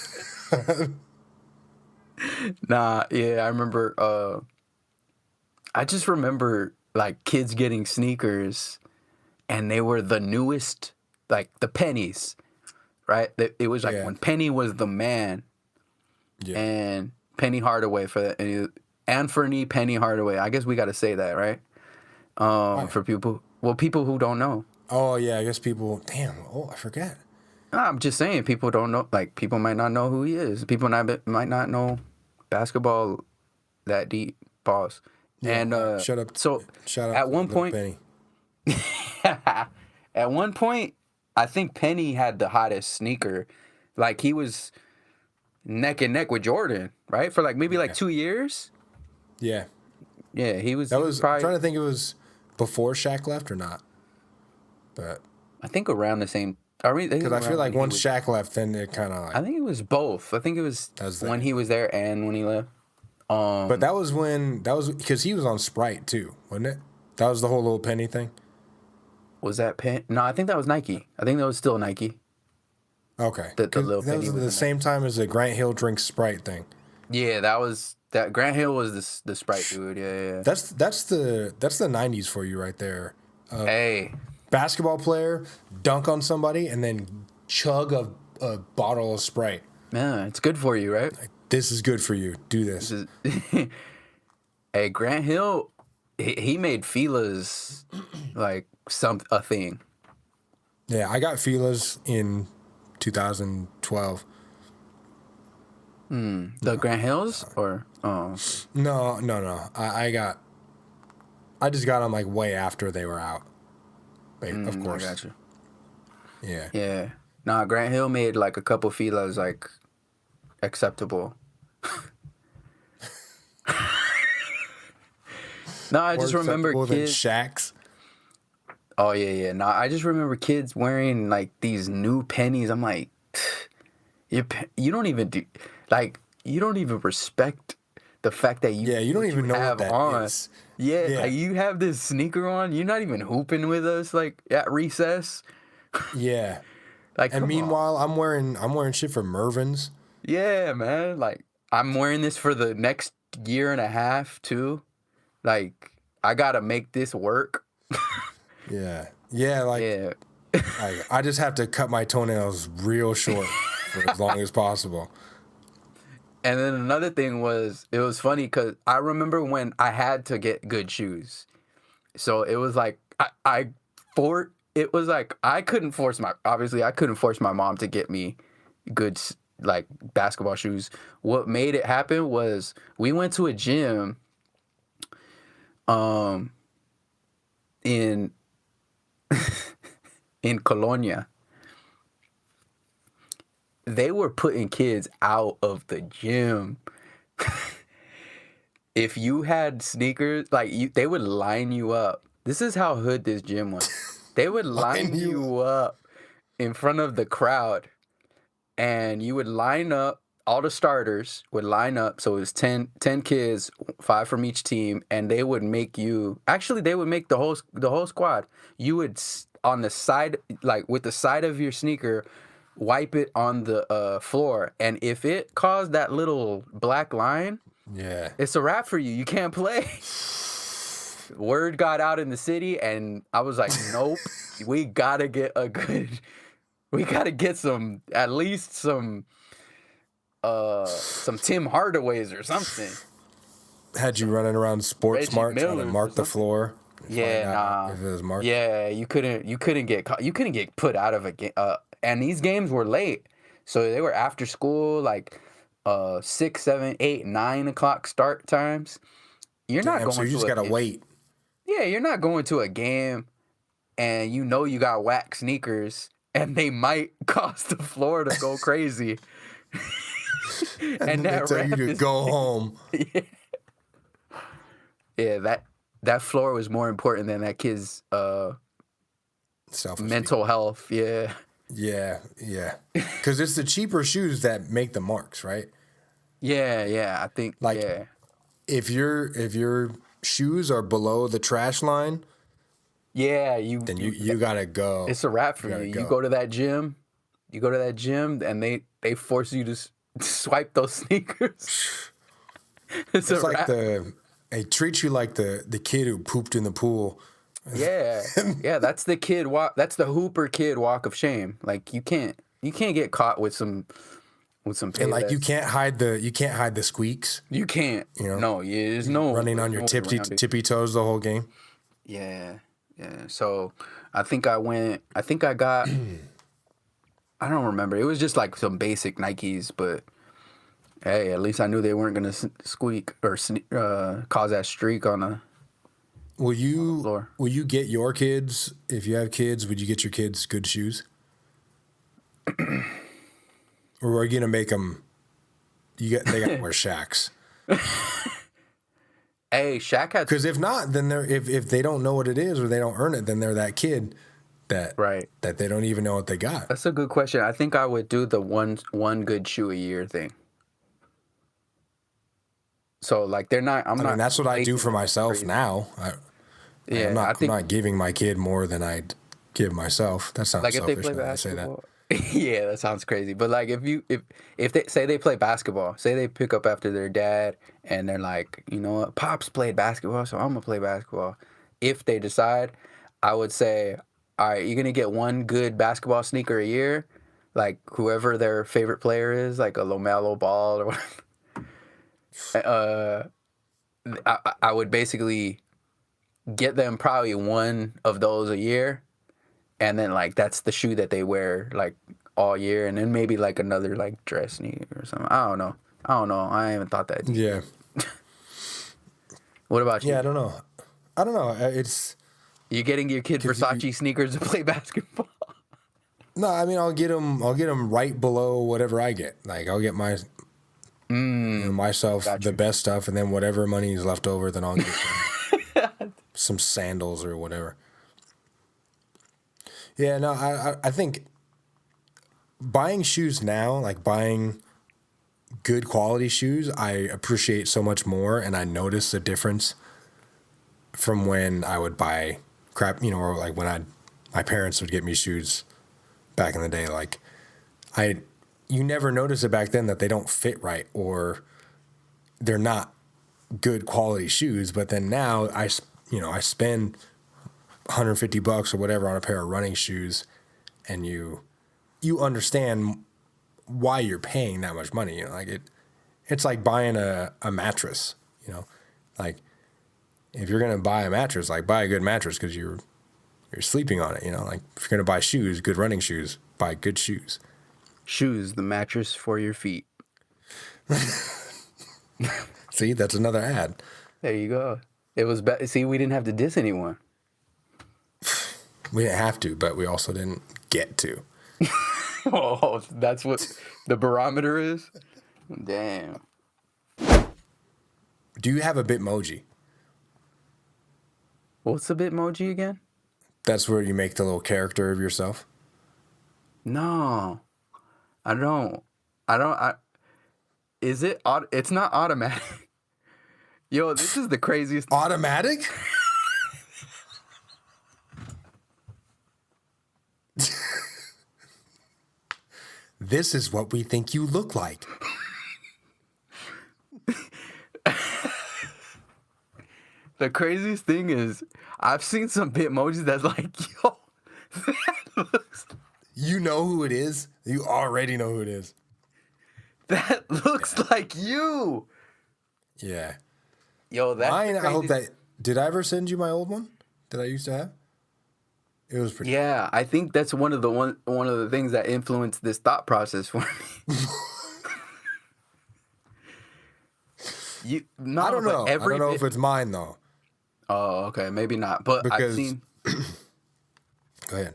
Nah, yeah, I remember. I just remember like kids getting sneakers, and they were the newest, like the pennies, right? It was like Yeah. when Penny was the man, Yeah. and Penny Hardaway for that, Anthony Penny Hardaway. I guess we got to say that, right? For people who don't know. Oh, yeah, I guess people... Damn, I forget. I'm just saying, people don't know. Like, people might not know who he is. People might not know basketball that deep. Pause. Yeah, And shut up. So Shout out at to one Little point, Penny. at one point, I think Penny had the hottest sneaker. Like, he was neck and neck with Jordan, right? For like maybe like 2 years. Yeah. Yeah, he was. That he was... I'm probably. trying to think it was before Shaq left or not. But... I think around the same. Because I feel like once Shaq left, then it kind of like... I think it was both. I think it was when he was there and when he left. But that was because he was on Sprite too, wasn't it? That was the whole Little Penny thing. Was that Penny? No, I think that was Nike. I think that was still Nike. Okay. The Little that Penny was was the in same time as the Grant Hill drinks Sprite thing. Yeah, that Grant Hill was the Sprite dude. Yeah. That's the 90s for you right there. Hey, Basketball player, dunk on somebody, and then chug a bottle of Sprite. man, it's good for you, right? This is good for you. Do this. Hey, Grant Hill, he made Fila's like a thing. Yeah, I got Fila's in 2012. The Grant Hills or No. I just got them like way after they were out. Of course. I got you. Yeah. Yeah. Nah, Grant Hill made like a couple Filas like acceptable. No, I just remember kids. Shaq's. Oh yeah. No, I just remember kids wearing like these new pennies. I'm like, you don't even respect the fact that you don't even know what that is. Yeah, like you have this sneaker on. You're not even hooping with us like at recess. Yeah. Like, and meanwhile, I'm wearing shit from Mervyn's. Yeah, man. Like, I'm wearing this for the next year and a half too. Like, I gotta make this work. Yeah. Like, I just have to cut my toenails real short for as long as possible. And then another thing was, it was funny because I remember when I had to get good shoes. So it was like, I couldn't force my mom to get me good, like, basketball shoes. What made it happen was we went to a gym in Colonia. They were putting kids out of the gym. If you had sneakers, like, they would line you up. This is how hood this gym was. They would line you up in front of the crowd, and you would line up. All the starters would line up, so it was 10 kids, 5 from each team, and they would make the whole squad. You would, on the side, like with the side of your sneaker, wipe it on the floor, and if it caused that little black line, yeah, it's a wrap for you. You can't play. Word got out in the city, and I was like, nope, we gotta get some, at least some Tim Hardaways or something. Had you running around Sports Mart trying to mark the floor? Yeah, if it was marked. Yeah, you couldn't get caught. You couldn't get put out of a game. And these games were late, so they were after school, like 6, 7, 8, 9 o'clock start times. You're not going. So you just gotta wait. Yeah, you're not going to a game, and you know you got whack sneakers, and they might cause the floor to go crazy. and they tell you to go home. Yeah, that floor was more important than that kid's selfishly. Mental health, yeah. Yeah, yeah. Because it's the cheaper shoes that make the marks, right? Yeah, I think, Like yeah. if your shoes are below the trash line, Yeah, then you gotta go. it's a wrap for You you. gotta You go. go to that gym, and they force you to swipe those sneakers. It's a It's like wrap. they treat you like the kid who pooped in the pool. Yeah, yeah. That's the kid walk. That's the Hooper kid walk of shame. Like you can't get caught with some And like Payless. you can't hide the squeaks. You can't. You know, No, yeah, running on your no way around it. tippy toes the whole game. Yeah, yeah. So I think I got. I don't remember. It was just like some basic Nikes, but hey, at least I knew they weren't gonna squeak or cause that streak on a. Floor. Will you get your kids, if you have kids, would you get your kids good shoes? Or are you gonna make them? They got to wear Shaqs. Hey, Shaq had Because if not, then they're if they don't know what it is or they don't earn it, then they're that kid that right. that they don't even know what they got. That's a good question. I think I would do the one good shoe a year thing. So like they're not. I mean, that's what I do for myself now. Yeah, I'm I think not giving my kid more than I'd give myself. That sounds like if they selfish play when I say that. basketball. Yeah, that sounds crazy. But like if they say they play basketball, say they pick up after their dad and they're like, you know what, Pops played basketball, so I'm gonna play basketball. If they decide, I would say, all right, you're gonna get one good basketball sneaker a year, like whoever their favorite player is, like a LaMelo Ball or whatever. I would basically get them probably one of those a year, and then like that's the shoe that they wear like all year, and then maybe like another like dress sneaker or something. I don't know. I haven't thought that deep. Yeah. What about you? Yeah, I don't know. It's You getting your kid Versace sneakers to play basketball? no. I mean, I'll get them right below whatever I get. Like I'll get myself the best stuff, and then whatever money is left over, then I'll get some sandals or whatever. Yeah, no, I think buying shoes now, like buying good quality shoes, I appreciate so much more, and I notice the difference from when I would buy crap, or like when my parents would get me shoes back in the day. Like you never notice it back then that they don't fit right or they're not good quality shoes. But then now I spend $150 or whatever on a pair of running shoes, and you understand why you're paying that much money. Like it's like buying a mattress. Like if you're gonna buy a mattress, like buy a good mattress because you're sleeping on it. Like if you're gonna buy shoes, good running shoes, buy good shoes. Shoes, the mattress for your feet. See, that's another ad. There you go. It was see, we didn't have to diss anyone. We didn't have to, but we also didn't get to. Oh, that's what the barometer is? Damn. Do you have a Bitmoji? What's the Bitmoji again? That's where you make the little character of yourself? No. I don't. Is it? It's not automatic. Yo, this is the craziest. Automatic? This is what we think you look like. The craziest thing is, I've seen some Bitmojis that's like, yo, that looks. You know who it is? You already know who it is. That looks like you. Yeah. Yo, that's Mine, the I hope craziest- that... Did I ever send you my old one that I used to have? It was pretty... Yeah, I think that's one of the things that influenced this thought process for me. I don't know. I don't know if it's mine, though. Oh, okay, maybe not. But Because... I've seen. Go ahead.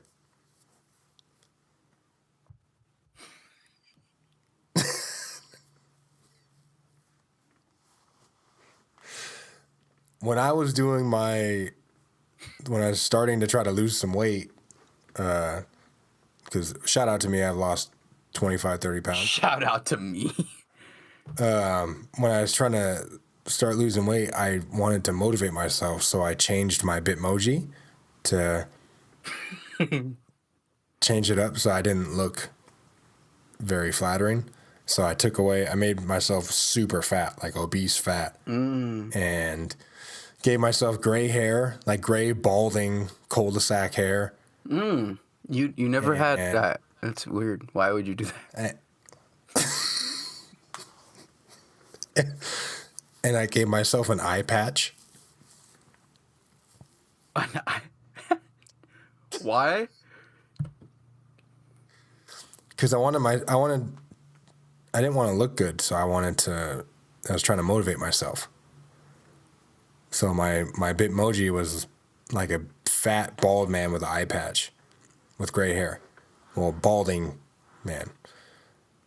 When I was starting to try to lose some weight, because shout out to me, I've lost 25, 30 pounds. Shout out to me. When I was trying to start losing weight, I wanted to motivate myself, so I changed my Bitmoji to change it up so I didn't look very flattering. So I made myself super fat, like obese fat, and gave myself gray hair, like gray balding cul-de-sac hair. You never had that. That's weird. Why would you do that? And I gave myself an eye patch. Why? Because I didn't want to look good, so I was trying to motivate myself. So my Bitmoji was like a fat, bald man with an eye patch with gray hair. Well, balding man.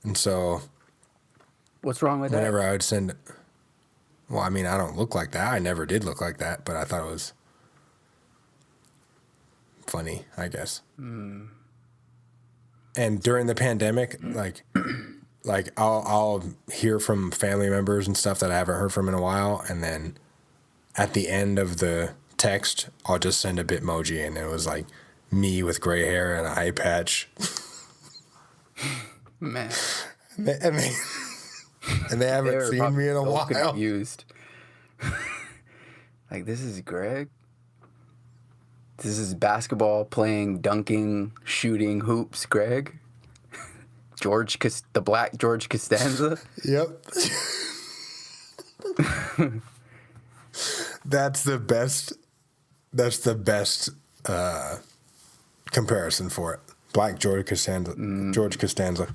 And so What's wrong with whenever that? I would send, well, I mean, I don't look like that. I never did look like that, but I thought it was funny, I guess. And during the pandemic, like I'll hear from family members and stuff that I haven't heard from in a while, and then at the end of the text, I'll just send a Bitmoji, and it was like me with gray hair and an eye patch. Man. And they haven't seen me in a while. Confused. Like, this is Greg? This is basketball playing, dunking, shooting hoops, Greg? The black George Costanza? Yep. That's the best comparison for it. Black George Costanza. George Costanza.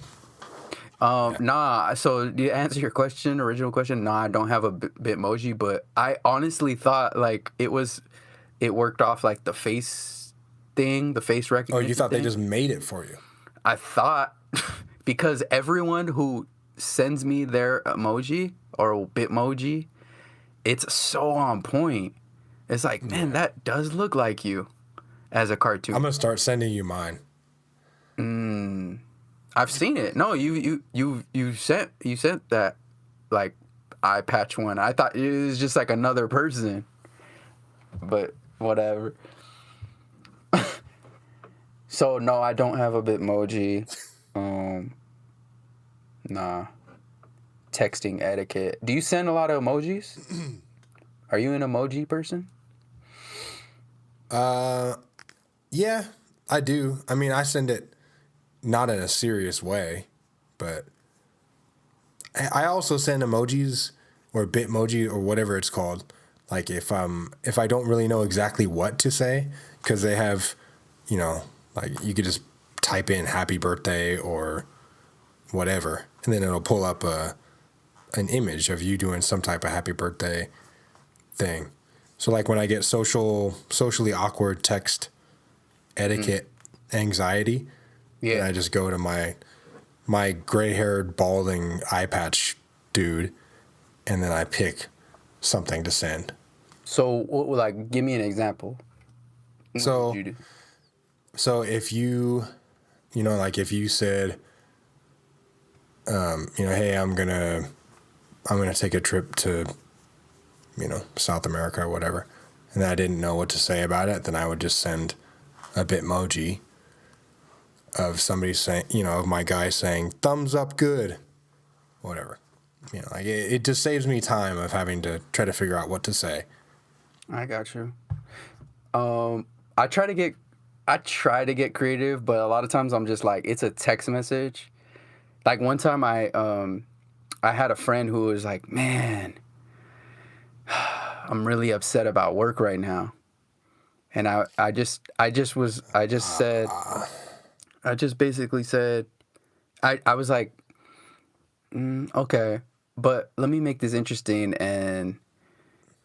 Nah, so to answer your original question, nah, I don't have a Bitmoji, but I honestly thought, like, it worked off, like, the face thing, the face recognition. Oh, you thought thing. they just made it for you? I thought, because everyone who sends me their emoji or Bitmoji, it's so on point. It's like, man, that does look like you as a cartoon. I'm gonna start sending you mine. I've seen it. No, you sent that, like, eye patch one. I thought it was just like another person, but whatever. So no, I don't have a Bitmoji. Nah. Texting etiquette. Do you send a lot of emojis? Are you an emoji person? Yeah, I do. I mean, I send it not in a serious way, but I also send emojis or Bitmoji or whatever it's called. Like if I don't really know exactly what to say, because they have, like you could just type in happy birthday or whatever, and then it'll pull up an image of you doing some type of happy birthday thing. So like when I get socially awkward text etiquette anxiety, then I just go to my gray-haired, balding eye patch dude, and then I pick something to send. So, like, give me an example. So if you said, hey, I'm gonna take a trip to, South America or whatever, and I didn't know what to say about it, then I would just send a Bitmoji of somebody saying, of my guy saying, thumbs up good, whatever. Like it just saves me time of having to try to figure out what to say. I got you. I try to get creative, but a lot of times I'm just like, it's a text message. Like one time I had a friend who was like, man, I'm really upset about work right now. And I just basically said, I was like, okay, but let me make this interesting and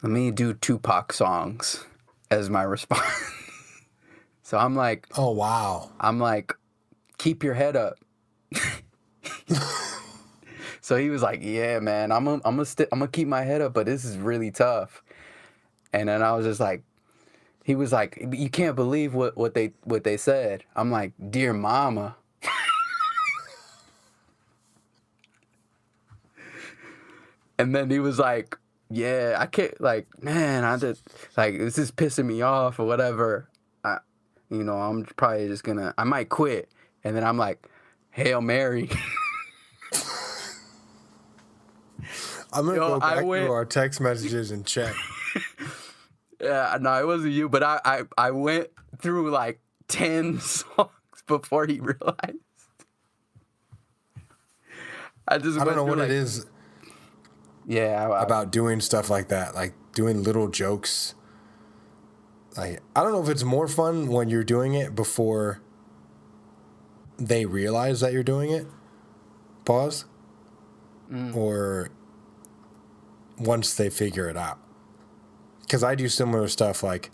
let me do Tupac songs as my response. So I'm like, oh, wow. I'm like, keep your head up. So he was like, yeah, man, I'm gonna keep my head up, but this is really tough. And then I was just like, he was like, you can't believe what they said. I'm like, dear mama. And then he was like, yeah, I can't, like, man, I just, like, this is pissing me off or whatever. I'm probably just gonna, I might quit. And then I'm like, Hail Mary. I'm going to go back to our text messages and check. Yeah, no, it wasn't you, but I went through like 10 songs before he realized. I don't know what it is. Yeah, about doing stuff like that, like doing little jokes. Like, I don't know if it's more fun when you're doing it before they realize that you're doing it. Pause. Or once they figure it out. Because I do similar stuff like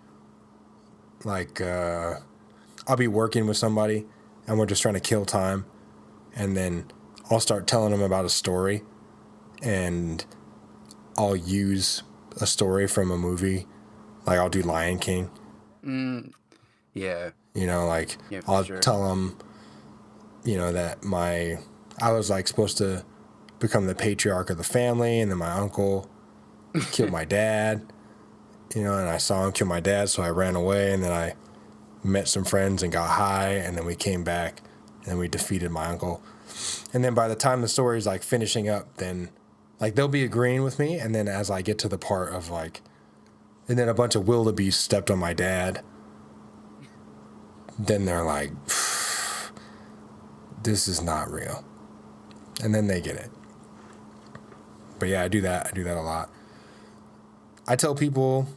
I'll be working with somebody and we're just trying to kill time, and then I'll start telling them about a story, and I'll use a story from a movie. Like, I'll do Lion King. Yeah. You know, like, I'll tell them, you know, that I was, like, supposed to become the patriarch of the family, and then my uncle killed my dad, you know, and I saw him kill my dad, so I ran away, and then I met some friends and got high, and then we came back, and we defeated my uncle. And then by the time the story's, like, finishing up, then, like, they'll be agreeing with me, and then as I get to the part of, like, and then a bunch of wildebeest stepped on my dad, then they're like, this is not real. And then they get it. But yeah, I do that a lot. I tell people,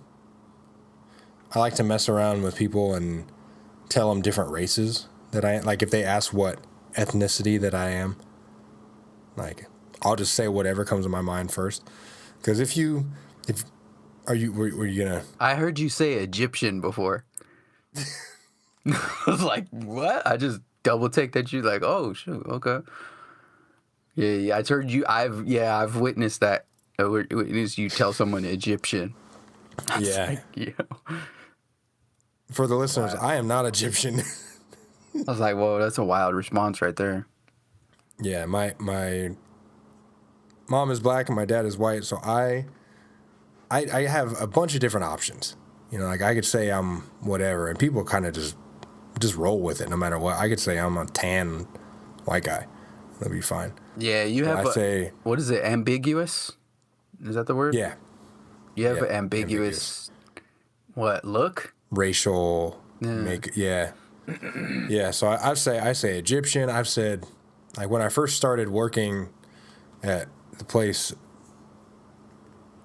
I like to mess around with people and tell them different races that I, like, if they ask what ethnicity that I am, like, I'll just say whatever comes to my mind first. Because were you gonna? I heard you say Egyptian before. I was like, what? I just double take that you like, oh shoot, okay. Yeah. I heard you. I've witnessed that. Witnessed you tell someone Egyptian. Yeah. Like, yeah. For the listeners, I am not Egyptian. I was like, whoa, that's a wild response right there. Yeah, my mom is black and my dad is white, so I have a bunch of different options. You know, like, I could say I'm whatever, and people kind of just roll with it no matter what. I could say I'm a tan white guy. That'd be fine. Yeah, you have what is it, ambiguous? Is that the word? Yeah. You have an ambiguous, what, look? Racial, yeah. Yeah, so I say Egyptian. I've said, like, when I first started working at the place,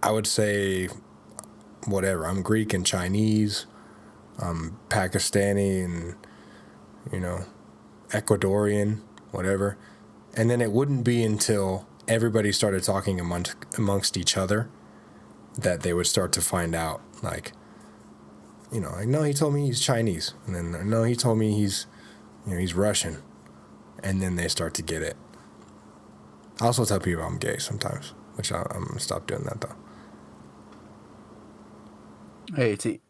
I would say whatever. I'm Greek and Chinese. I'm Pakistani and, you know, Ecuadorian, whatever. And then it wouldn't be until everybody started talking amongst each other that they would start to find out, like, you know, like, no, he told me he's Chinese. And then, no, he told me he's Russian. And then they start to get it. I also tell people I'm gay sometimes, which I'm going to stop doing that, though. Hey, T.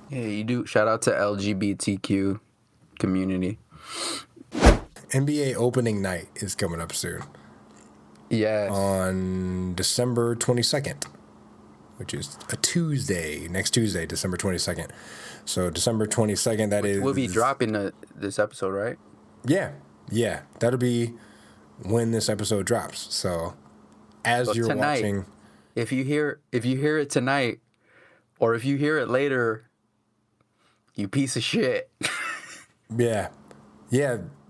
Yeah, you do. Shout out to LGBTQ community. NBA opening night is coming up soon. Yes. On December 22nd, which is a Tuesday, next Tuesday, December 22nd. So December 22nd, We'll be dropping this episode, right? Yeah. That'll be when this episode drops. So as you're tonight, watching, if you hear it tonight, or if you hear it later, you piece of shit. Yeah.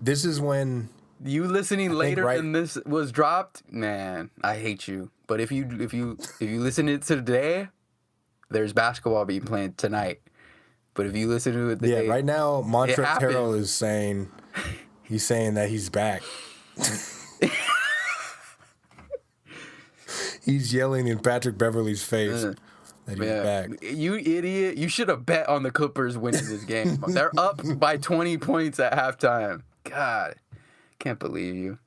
This is when you listening later than this was dropped, man. I hate you. But if you listen to it today, there's basketball being played tonight. But if you listen to it today, right now, Montrezl Harrell is saying that he's back. He's yelling in Patrick Beverley's face that he's back. You idiot. You should have bet on the Clippers winning this game. They're up by 20 points at halftime. God, can't believe you.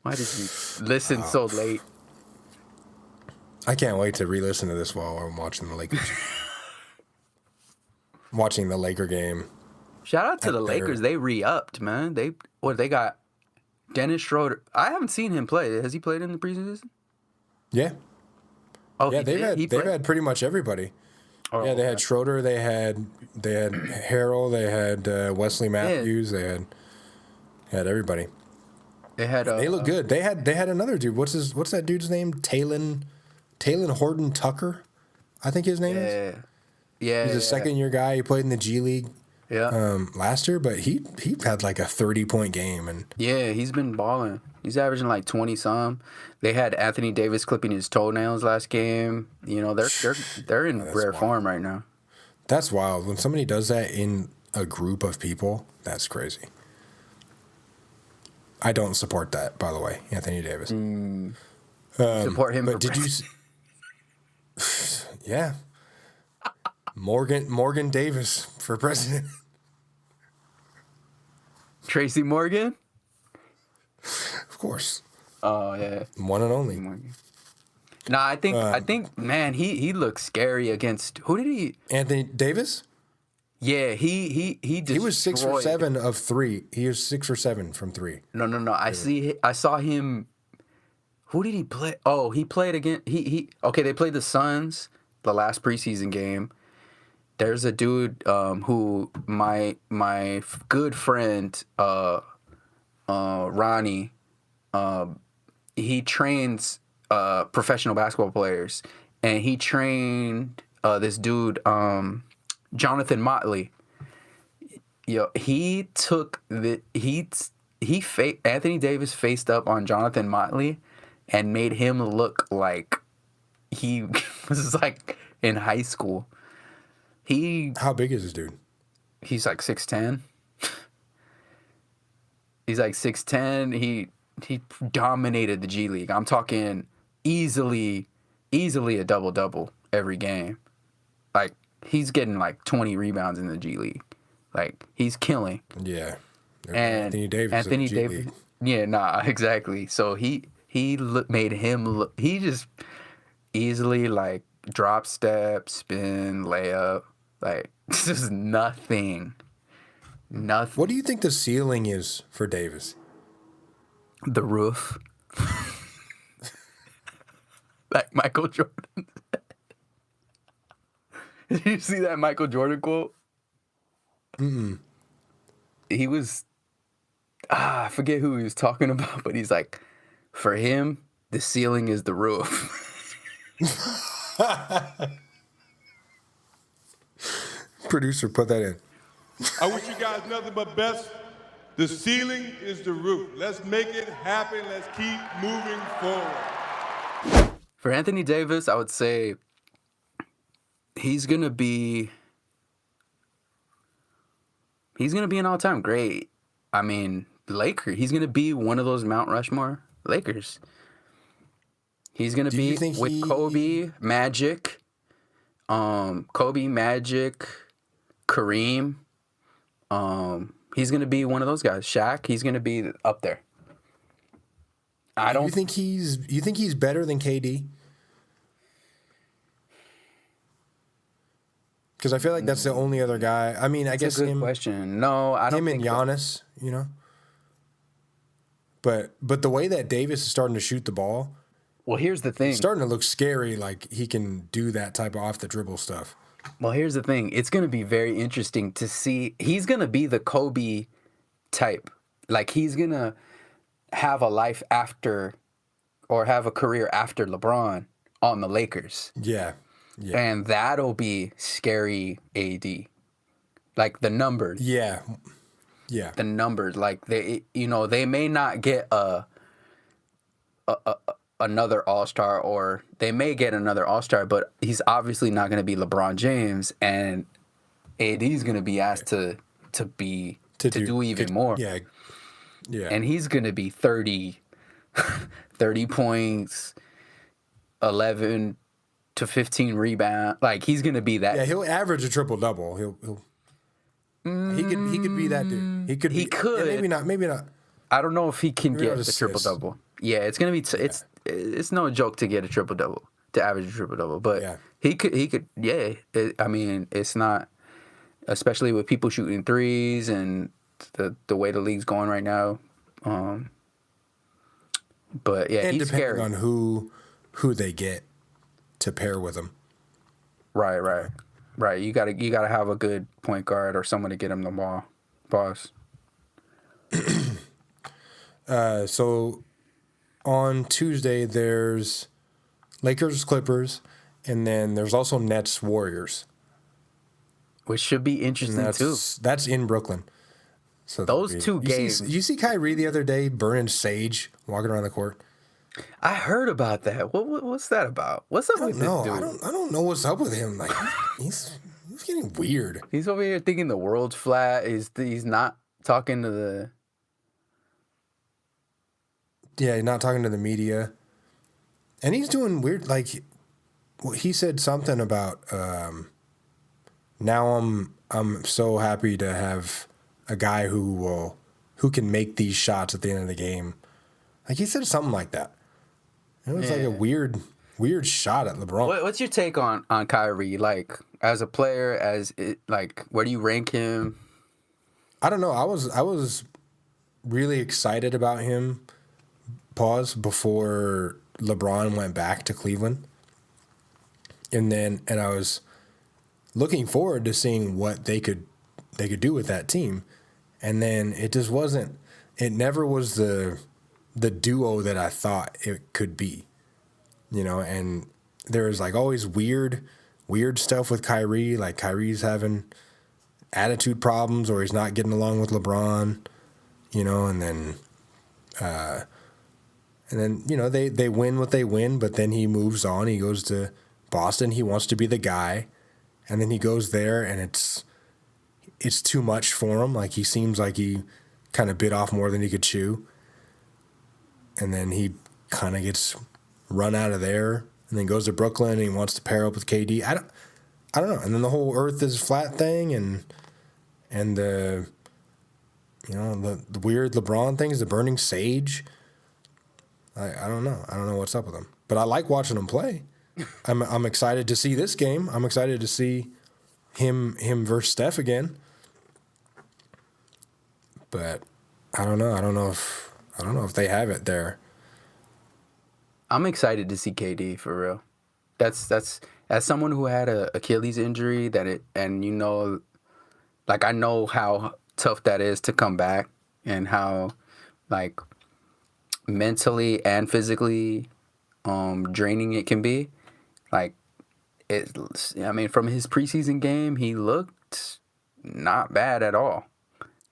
Why did you listen so late? I can't wait to re-listen to this while I'm watching the Lakers. Watching the Laker game. Shout out to the Lakers. They re-upped, man. They got Dennis Schroeder. I haven't seen him play. Has he played in the preseason? Yeah. Oh, yeah, they've had pretty much everybody. Oh, yeah, they had Schroeder, they had Harrell, they had Wesley Matthews, they had everybody. They look good. They had another dude. What's that dude's name? Talon Horton Tucker, I think his name is. Yeah. He's a second-year guy. He played in the G League last year, but he had like a 30-point game. And yeah, he's been balling. He's averaging like 20-some. They had Anthony Davis clipping his toenails last game. You know, they're in rare form right now. That's wild. When somebody does that in a group of people, that's crazy. I don't support that, by the way, Anthony Davis. Support him, but did you? Yeah, Morgan Davis for president. Tracy Morgan, of course. Oh yeah, one and only. Nah, I think, man, he looks scary against who did he? Anthony Davis. Yeah, he was 6 or 7 of 3. He was 6 or 7 from 3. No. I saw him. Who did he play? Oh, he played against Okay, they played the Suns the last preseason game. There's a dude who my good friend Ronnie, he trains professional basketball players, and he trained this dude Jonathan Motley. He took Anthony Davis faced up on Jonathan Motley and made him look like he was like in high school. How big is this dude? He's like 6'10". He's like 6'10". He dominated the G League. I'm talking easily a double-double every game. Like, he's getting like 20 rebounds in the G League. Like, he's killing. Yeah. And Anthony Davis. Yeah, nah, exactly. So he made him look. He just easily like drop step, spin, layup. Like, this is nothing. Nothing. What do you think the ceiling is for Davis? The roof. Like Michael Jordan. Did you see that Michael Jordan quote? He was, I forget who he was talking about, but he's like, for him, the ceiling is the roof. Producer, put that in. I wish you guys nothing but best. The ceiling is the roof. Let's make it happen. Let's keep moving forward. For Anthony Davis, I would say he's gonna be an all-time great. I mean, Laker. He's gonna be one of those Mount Rushmore Lakers. He's gonna be with Kobe, Magic, Kareem. He's gonna be one of those guys. Shaq. He's gonna be up there. You think he's better than KD? Because I feel like that's the only other guy. I mean, I guess that's a good question. No, I don't think him and Giannis, you know. But the way that Davis is starting to shoot the ball, well, here's the thing. It's starting to look scary. Like he can do that type of off the dribble stuff. Well, here's the thing. It's going to be very interesting to see. He's going to be the Kobe type. Like, he's going to have a life after, or have a career after LeBron on the Lakers. Yeah. And that'll be scary AD. Like, the numbers. Yeah. The numbers. Like, they may not get another All-Star, or they may get another All-Star, but he's obviously not going to be LeBron James, and AD's going to be asked to do even more. Yeah. And he's going to be 30 points, 11 to 15 rebounds. Like, he's going to be that. Yeah, he'll average a triple-double. He could be that dude. He could. Yeah, maybe not. I don't know if he can get the triple-double. Yeah, it's going to be it's no joke to get a triple-double. to average a triple double, but Yeah. he could. Yeah, I mean, it's not, especially with people shooting threes and the way the league's going right now. But yeah, And he's depending scary. on who they get to pair with him. Right. You gotta have a good point guard or someone to get him the ball. Boss. So on Tuesday, there's Lakers Clippers, and then there's also Nets Warriors. Which should be And interesting too. that's in Brooklyn. So Those two games. You see Kyrie the other day burning sage walking around the court. I heard about that. What's that about? What's up with No, this dude? I don't know what's up with him. Like he's getting weird. He's over here thinking the world's flat. He's not talking to the. Yeah, not talking to the media, and he's doing weird. Like he said something about now I'm so happy to have a guy who can make these shots at the end of the game. Like he said something like that. It was like a weird shot at LeBron. What's your take on Kyrie? Like as a player, where do you rank him? I don't know. I was really excited about him. Before LeBron went back to Cleveland, and I was looking forward to seeing what they could do with that team, and then it just wasn't. It never was the duo that I thought it could be, And there was like always weird stuff with Kyrie. Like Kyrie's having attitude problems, or he's not getting along with LeBron, and then. And then, they win what they win, but then he moves on. He goes to Boston. He wants to be the guy. And then he goes there, and it's too much for him. Like, he seems like he kind of bit off more than he could chew. And then he kind of gets run out of there, and then goes to Brooklyn, and he wants to pair up with KD. I don't know. And then the whole Earth is flat thing, and the, the weird LeBron things, the burning sage. I don't know. I don't know what's up with him. But I like watching him play. I'm excited to see this game. I'm excited to see him versus Steph again. But I don't know. I don't know if they have it there. I'm excited to see KD for real. That's as someone who had a Achilles injury I know how tough that is to come back and how like mentally and physically draining it can be. Like from his preseason game, he looked not bad at all.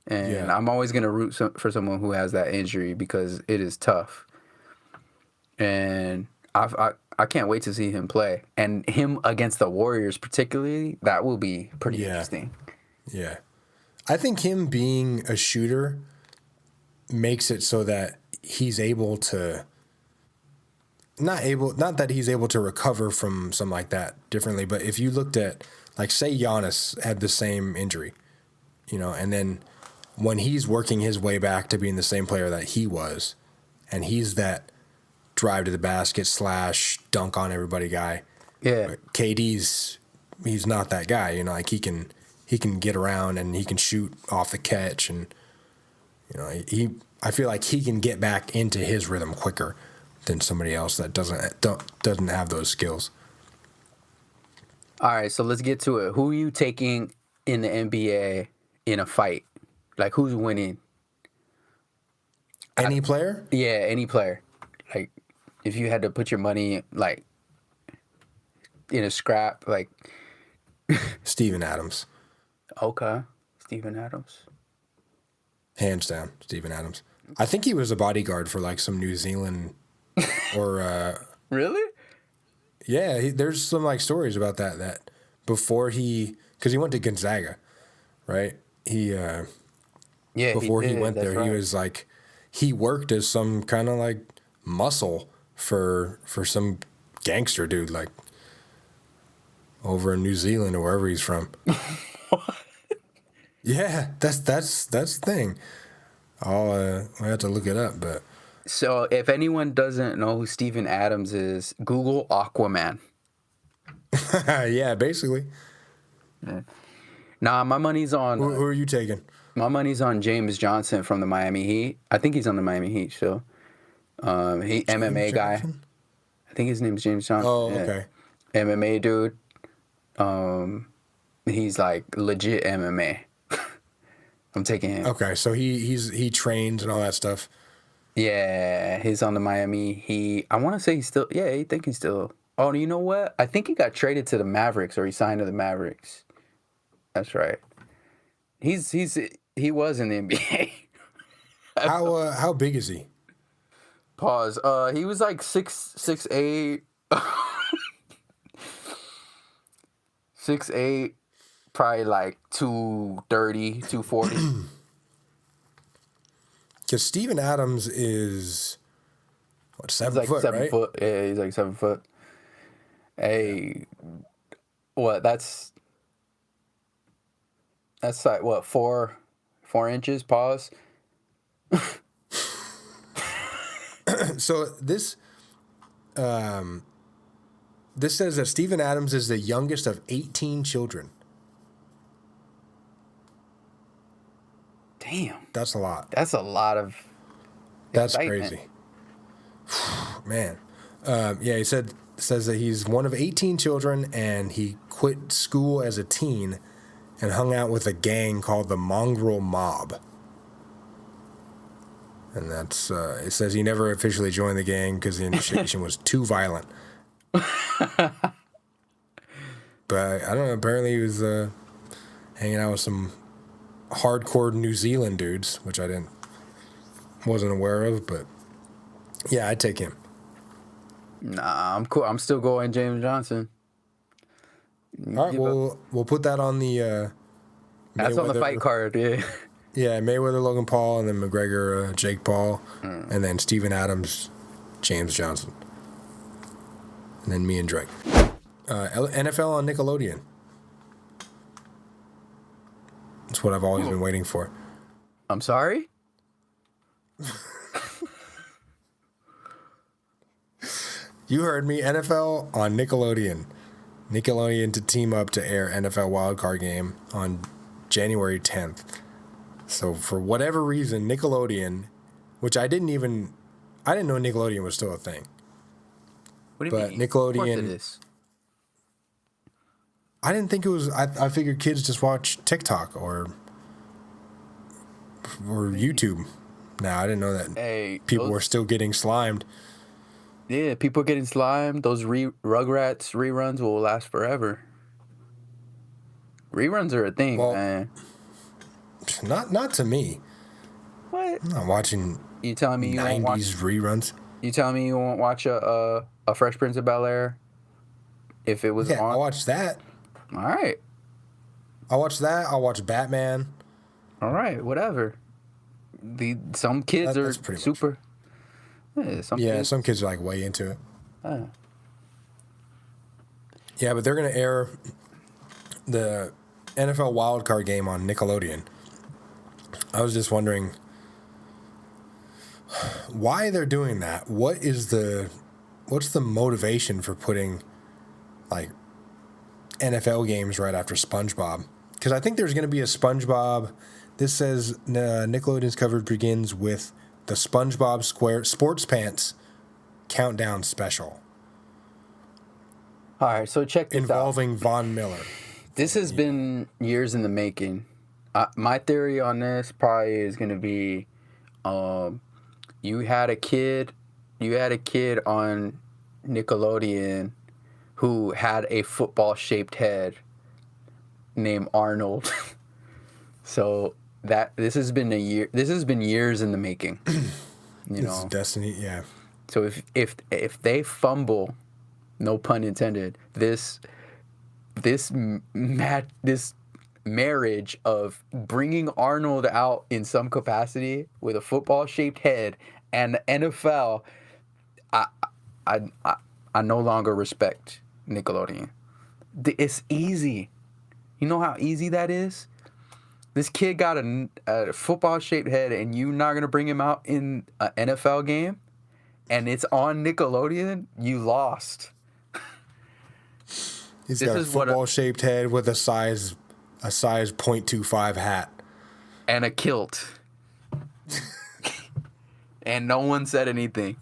And I'm always going to root for someone who has that injury because it is tough. And I can't wait to see him play. And him against the Warriors particularly, that will be pretty interesting. Yeah. I think him being a shooter makes it so that he's able to not that he's able to recover from something like that differently, but if you looked at, like, say Giannis had the same injury, and then when he's working his way back to being the same player that he was, and he's that drive to the basket / dunk on everybody guy. Yeah. But he's not that guy, like he can get around and he can shoot off the catch, and I feel like he can get back into his rhythm quicker than somebody else that doesn't have those skills. All right, so let's get to it. Who are you taking in the NBA in a fight? Like, who's winning? Any player? Yeah, any player. Like, if you had to put your money, like, in a scrap, like... Steven Adams. Okay. Steven Adams. Hands down, Steven Adams. I think he was a bodyguard for, like, some New Zealand or... Really? Yeah, there's some, like, stories about that before because he went to Gonzaga, right? Before he went there, right. He was, like, he worked as some kind of, like, muscle for some gangster dude, like, over in New Zealand or wherever he's from. What? Yeah, that's the thing. I have to look it up, but So if anyone doesn't know who Steven Adams is, Google Aquaman. Yeah, basically. Nah, my money's on. Who are you taking? My money's on James Johnson from the Miami Heat. I think he's on the Miami Heat still. He MMA guy. Johnson? I think his name's James Johnson. Oh, Yeah. okay. MMA dude. He's like legit MMA. I'm taking him. Okay, so he trains and all that stuff. Yeah, he's on the Miami Heat. I want to say he's still. Yeah, I think he's still. Oh, you know what? I think he got traded to the Mavericks, or he signed to the Mavericks. That's right. He was in the NBA. How big is he? Pause. He was like 6'8", 6'8", probably like 230, 240. Because Steven Adams is what, He's 7 like foot, 7 right? foot. Yeah, he's like 7 foot. Hey, what? That's like what, 4 inches. Pause. So this says that Steven Adams is the youngest of 18 children. Damn, That's a lot. that's a lot of. That's excitement. crazy. Man. Yeah, he says that he's one of 18 children and he quit school as a teen and hung out with a gang called the Mongrel Mob. And that's it says he never officially joined the gang because the initiation was too violent. But I don't know, apparently he was hanging out with some hardcore New Zealand dudes, which I wasn't aware of, but yeah, I'd take him. Nah, I'm cool. I'm still going James Johnson. All right, we'll put that on the That's on the fight card. Yeah. Yeah, Mayweather, Logan Paul, and then McGregor, Jake Paul, and then Steven Adams, James Johnson, and then me and Drake. NFL on Nickelodeon. That's what I've always been waiting for. I'm sorry. You heard me. NFL on Nickelodeon. Nickelodeon to team up to air NFL wildcard game on January 10th. So for whatever reason, Nickelodeon, which I didn't know Nickelodeon was still a thing. What do you But mean? Nickelodeon- Of course it is. I didn't think it was. I figured kids just watch TikTok or YouTube. Now I didn't know that Hey, people those- were still getting slimed. Yeah, people are getting slimed. Those Rugrats reruns will last forever. Reruns are a thing, Well- man. Not to me. What? I'm not watching You telling me you won't watch? 90s reruns. You telling me you won't watch a Fresh Prince of Bel-Air if it was Yeah, on? I'll watch that. All right, I'll watch that. I'll watch Batman. all right, whatever. Some kids That's are pretty much. super. Yeah, some Yeah, kids. some kids are like way into it. uh, Yeah, but they're gonna air the NFL wildcard game on Nickelodeon. I was just wondering why they're doing that. What's the motivation for putting like NFL games right after SpongeBob? Because I think there's going to be a SpongeBob. This says Nickelodeon's coverage begins with the SpongeBob Square Sports Pants Countdown Special all right, so check this out. involving Von Miller. This has been years in the making. My theory on this probably is going to be, you had a kid on Nickelodeon who had a football-shaped head named Arnold. So this has been years in the making. You This is know. Destiny, yeah. So if they fumble, no pun intended, this marriage of bringing Arnold out in some capacity with a football-shaped head and the NFL, I no longer respect Nickelodeon. It's easy. You know how easy that is? This kid got a football-shaped head, and you're not gonna bring him out in an NFL game, and it's on Nickelodeon. You lost. He's This got a is what football-shaped head with a size .25 hat. And a kilt. And no one said anything.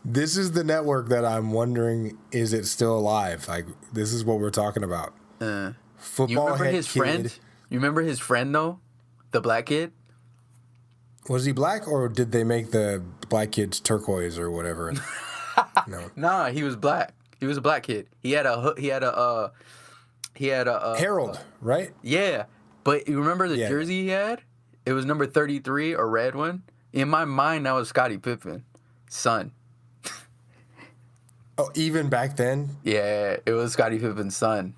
This is the network that I'm wondering, is it still alive? Like, this is what we're talking about. Football You remember head his kid. friend? You remember his friend though, the black kid? Was he black, or did they make the black kids turquoise or whatever? No. Nah, he was black. He was a black kid. He had a Harold, right? Yeah, but you remember the Yeah. jersey he had? It was number 33, a red one. In my mind, that was Scottie Pippen, son. Oh, even back then? Yeah, it was Scottie Pippen's son.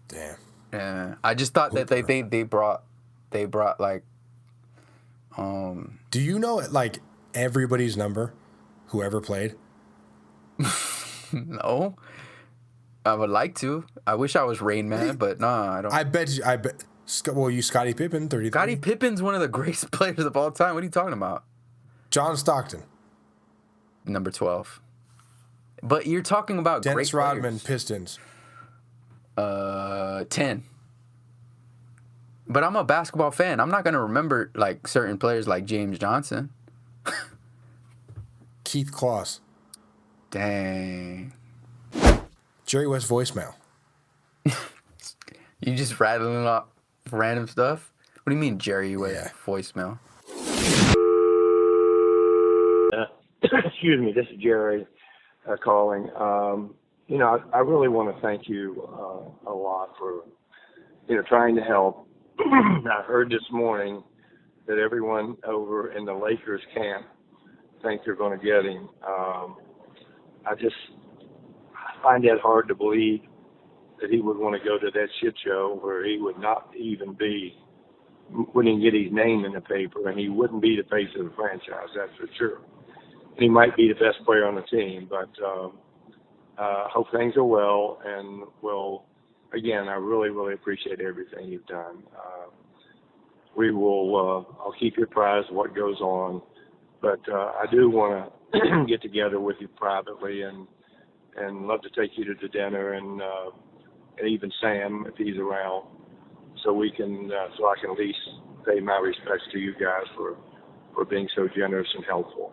Damn. Yeah, I just thought that they brought like Do you know, like, everybody's number? Whoever played? no. I would like to. I wish I was Rain Man, but nah, I don't. I bet you. Well, you Scottie Pippen, 33. Scottie Pippen's one of the greatest players of all time. What are you talking about? John Stockton. Number 12. But you're talking about Dennis great Rodman, players. Pistons. 10. But I'm a basketball fan. I'm not gonna remember like certain players like James Johnson. Keith Kloss. Dang. Jerry West voicemail. You just rattling off random stuff? What do you mean, Jerry West Yeah. voicemail? Excuse me, this is Jerry calling. I really want to thank you a lot for, trying to help. I heard this morning that everyone over in the Lakers camp think they're going to get him. I find that hard to believe that he would want to go to that shit show where he would not even wouldn't get his name in the paper, and he wouldn't be the face of the franchise, that's for sure. And he might be the best player on the team, but hope things are well, and again, I really, really appreciate everything you've done. I'll keep you apprised of what goes on, but I do want to get together with you privately and love to take you to the dinner and even Sam if he's around, so I can at least pay my respects to you guys for being so generous and helpful.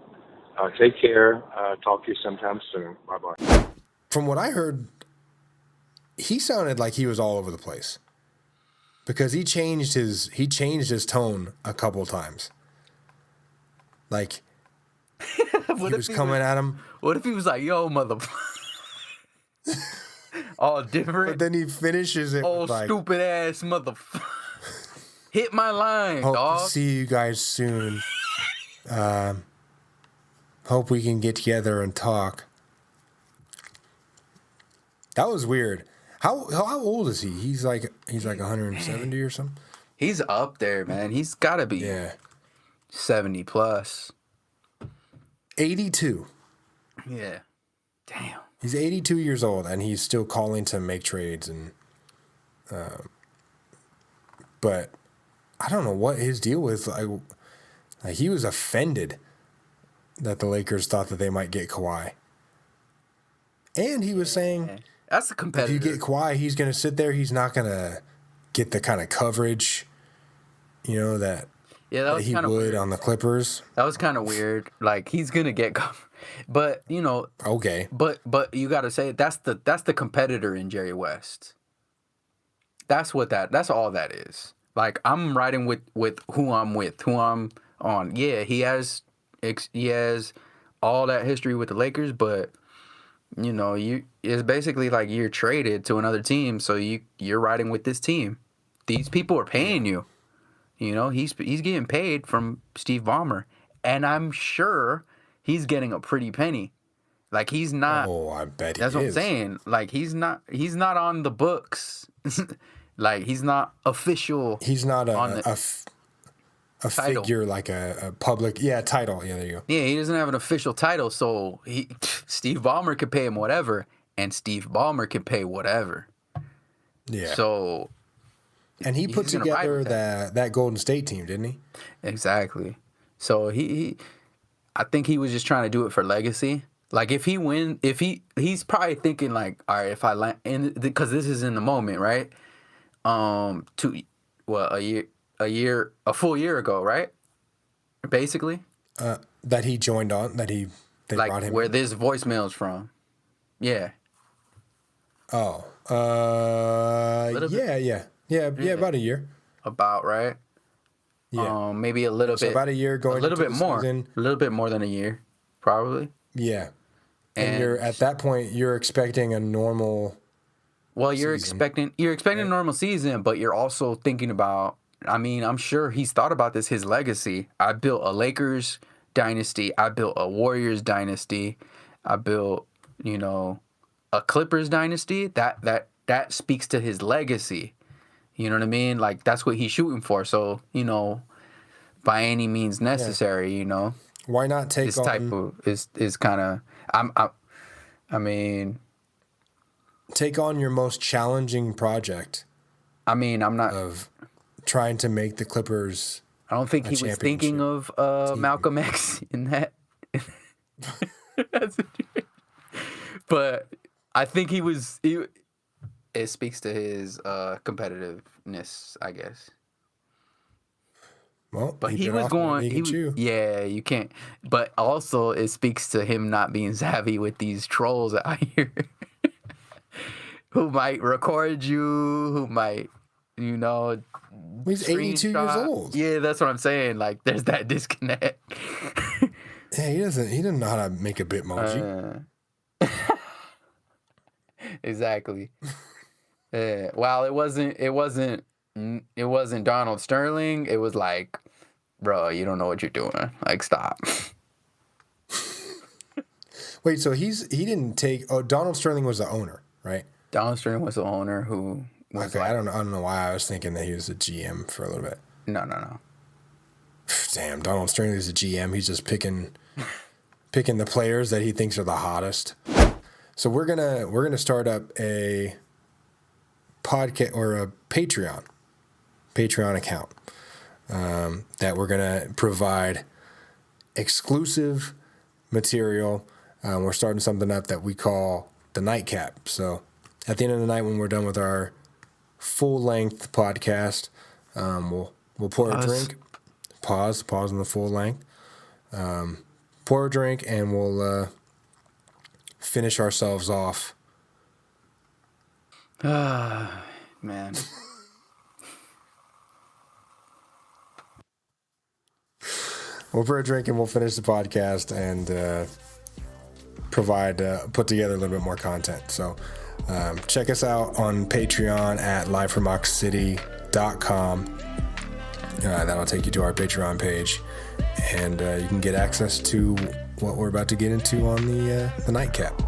Take care. Talk to you sometime soon. Bye-bye. From what I heard, he sounded like he was all over the place because he changed his tone a couple times. Like he was coming at him. What if he was like, yo, mother... all different. But then he finishes it Oh, with like, stupid ass motherfucker. Hit my line, hope dog. to see you guys soon. Hope we can get together and talk. That was weird. How old is he? He's like 170 or something. He's up there, man. He's got to be 70 plus. 82. Yeah. Damn. He's 82 years old, and he's still calling to make trades. And but I don't know what his deal was. Like he was offended that the Lakers thought that they might get Kawhi. And he was saying, that's a competitor. if you get Kawhi, he's going to sit there. He's not going to get the kind of coverage, that was he kind of would weird. on the Clippers. That was kind of weird. Like, he's going to get covered. But, Okay. But you got to say, that's the competitor in Jerry West. That's all that is. Like, I'm riding with who I'm with, who I'm on. Yeah, he has all that history with the Lakers, but it's basically like you're traded to another team, so you're riding with this team. These people are paying you. He's getting paid from Steve Ballmer, and I'm sure he's getting a pretty penny. Like, he's not. Oh, I bet he that's is. what I'm saying. Like, he's not on the books. Like, he's not official. He's not on a title. figure like a public title. Yeah, there you go. Yeah, he doesn't have an official title, so Steve Ballmer can pay him whatever, and Steve Ballmer can pay whatever. Yeah. So And he put he's gonna ride together with that Golden State team, didn't he? Exactly. So I think he was just trying to do it for legacy. Like if he's probably thinking like, all right, if I land, because this is in the moment, right? A full year ago, right? Basically, That he joined on, they like brought him where in. this voicemail's from. Yeah. Oh, Little bit. yeah, about a year. About right. Yeah, Maybe a little so bit. about a year going A little into bit the more. season. A little bit more than a year, probably. Yeah, and And you're at that point, you're expecting a normal. well, you're season, expecting a normal season, but you're also thinking about. I mean, I'm sure he's thought about this. His legacy. I built a Lakers dynasty. I built a Warriors dynasty. I built, a Clippers dynasty. That speaks to his legacy. You know what I mean? Like that's what he's shooting for. So by any means necessary. Why not take This on type of is kind of. I mean. take on your most challenging project I mean, I'm not. of trying to make the Clippers? I don't think a he was thinking of Malcolm X in that. But I think he was. It speaks to his competitiveness, I guess. Well, But he bit was off more than going. he can chew. Yeah, you can't. But also, it speaks to him not being savvy with these trolls out here, who might record you, who might, He's 82 years screenshot. old. Yeah, that's what I'm saying. Like, there's that disconnect. Yeah, he doesn't know how to make a Bitmoji. Exactly. Yeah. Well, it wasn't Donald Sterling. It was like, bro, you don't know what you're doing. Like, stop. Wait, so he didn't take. Oh, Donald Sterling was the owner, right? Donald Sterling was the owner who was Okay, I don't know why I was thinking that he was a GM for a little bit. no. Damn, Donald Sterling is a GM. He's just picking the players that he thinks are the hottest. So we're gonna start up a podcast or a Patreon account that we're gonna provide exclusive material. We're starting something up that we call the Nightcap. So at the end of the night, when we're done with our full length podcast, we'll pour a drink. Pause on the full length. Pour a drink, and we'll finish ourselves off. Man. We'll pour a drink, and we'll finish the podcast and put together a little bit more content. So check us out on Patreon at livefromoxcity.com. That'll take you to our Patreon page, and you can get access to what we're about to get into on the Nightcap.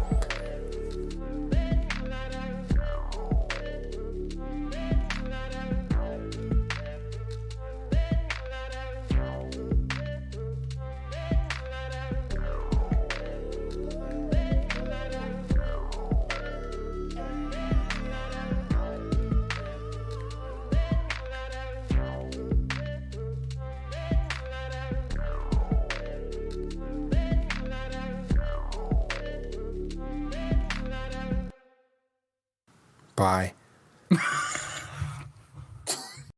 Bye.